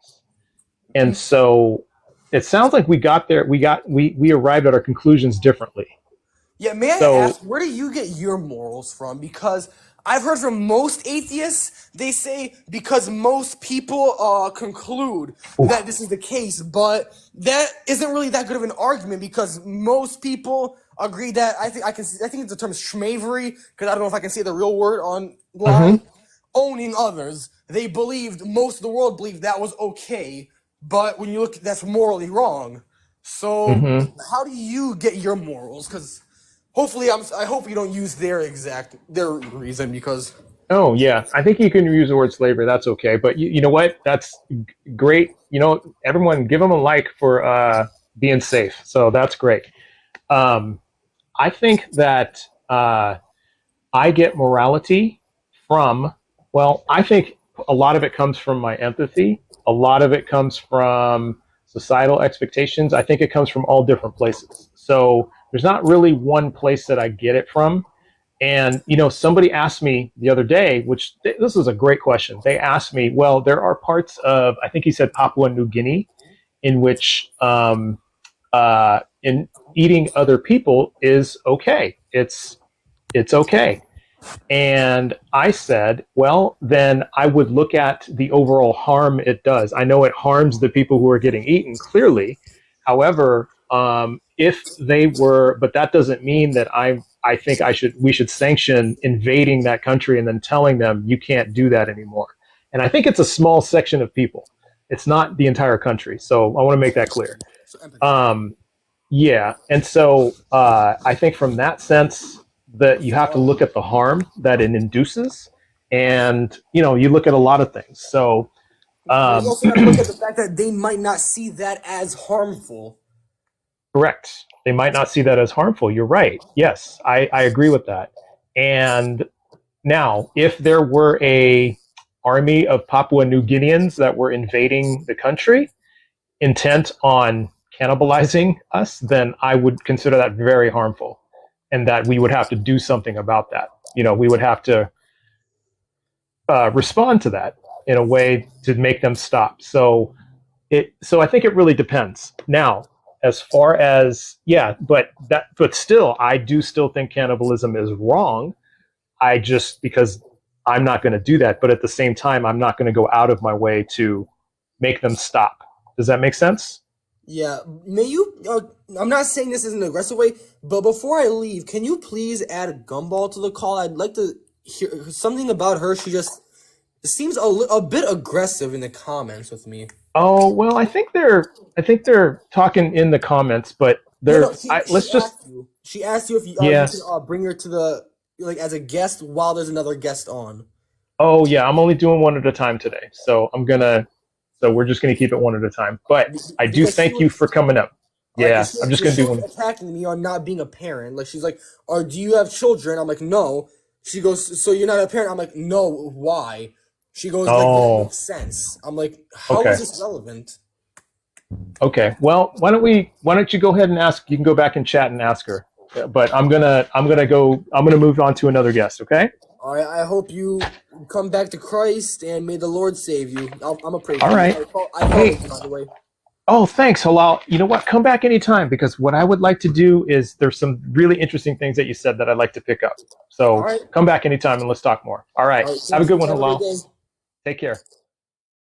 Speaker 1: And so it sounds like we got there. We arrived at our conclusions differently.
Speaker 2: Yeah, may I
Speaker 1: So,
Speaker 2: ask, where do you get your morals from? Because I've heard from most atheists, they say because most people conclude that this is the case, but that isn't really that good of an argument, because most people agree that I think the term is schmavery, because I don't know if I can say the real word online. Owning others, most of the world believed that was okay, but when you look, that's morally wrong. So how do you get your morals? Because I hope you don't use their reason, because
Speaker 1: oh yeah, I think you can use the word slavery. That's okay. But you know what? That's great. Everyone give them a like for being safe. So that's great. I think that I get morality from, well, I think a lot of it comes from my empathy. A lot of it comes from societal expectations. I think it comes from all different places. So there's not really one place that I get it from. And, somebody asked me the other day, which this is a great question. They asked me, well, there are parts of, I think he said Papua New Guinea, in which in eating other people is okay. It's okay. And I said, well, then I would look at the overall harm it does. I know it harms the people who are getting eaten, clearly. However, if they were, but that doesn't mean that I think we should sanction invading that country and then telling them you can't do that anymore. And I think it's a small section of people. It's not the entire country. So I want to make that clear. Yeah. And so I think from that sense, that you have to look at the harm that it induces, and you look at a lot of things. So
Speaker 2: you also got to look at the fact that they might not see that as harmful.
Speaker 1: Correct. They might not see that as harmful. You're right. Yes, I agree with that. And now, if there were a army of Papua New Guineans that were invading the country, intent on cannibalizing us, then I would consider that very harmful, and that we would have to do something about that. We would have to respond to that in a way to make them stop. So I think it really depends. Now, as far as, but still, I do still think cannibalism is wrong. Because I'm not going to do that. But at the same time, I'm not going to go out of my way to make them stop. Does that make sense?
Speaker 2: Yeah, may you? I'm not saying this in an aggressive way, but before I leave, can you please add a Gumball to the call? I'd like to hear something about her. She just seems a bit aggressive in the comments with me.
Speaker 1: Oh well, I think they're talking in the comments, but
Speaker 2: No,
Speaker 1: they're. Let's just.
Speaker 2: She asked you if you
Speaker 1: Yes.
Speaker 2: can bring her to the like as a guest while there's another guest on.
Speaker 1: Oh yeah, I'm only doing one at a time today, so we're just gonna keep it one at a time. But I do
Speaker 2: Because she
Speaker 1: thank you
Speaker 2: was
Speaker 1: for coming up. Yeah, I'm just gonna
Speaker 2: she
Speaker 1: do
Speaker 2: was
Speaker 1: one.
Speaker 2: attacking me on not being a parent. Like she's like, "Or do you have children?" I'm like, "No." She goes, "So you're not a parent?" I'm like, "No, why?" She goes, "Like that
Speaker 1: Oh,
Speaker 2: makes sense." I'm like, "How
Speaker 1: okay.
Speaker 2: is this relevant?"
Speaker 1: Okay. Well, why don't you go ahead and ask? You can go back and chat and ask her. Yeah, but I'm gonna move on to another guest. Okay.
Speaker 2: All right, I hope you come back to Christ and may the Lord save you. I'm a pray for
Speaker 1: All
Speaker 2: you.
Speaker 1: right.
Speaker 2: I follow
Speaker 1: Hey.
Speaker 2: you, by the way.
Speaker 1: Oh, thanks, Halal. You know what? Come back anytime because what I would like to do is there's some really interesting things that you said that I'd like to pick up.
Speaker 2: All
Speaker 1: So
Speaker 2: right.
Speaker 1: come back anytime and let's talk more. All right.
Speaker 2: All right.
Speaker 1: Have a
Speaker 2: Thank
Speaker 1: good
Speaker 2: you.
Speaker 1: one,
Speaker 2: Have a great
Speaker 1: Halal.
Speaker 2: day.
Speaker 1: Take care.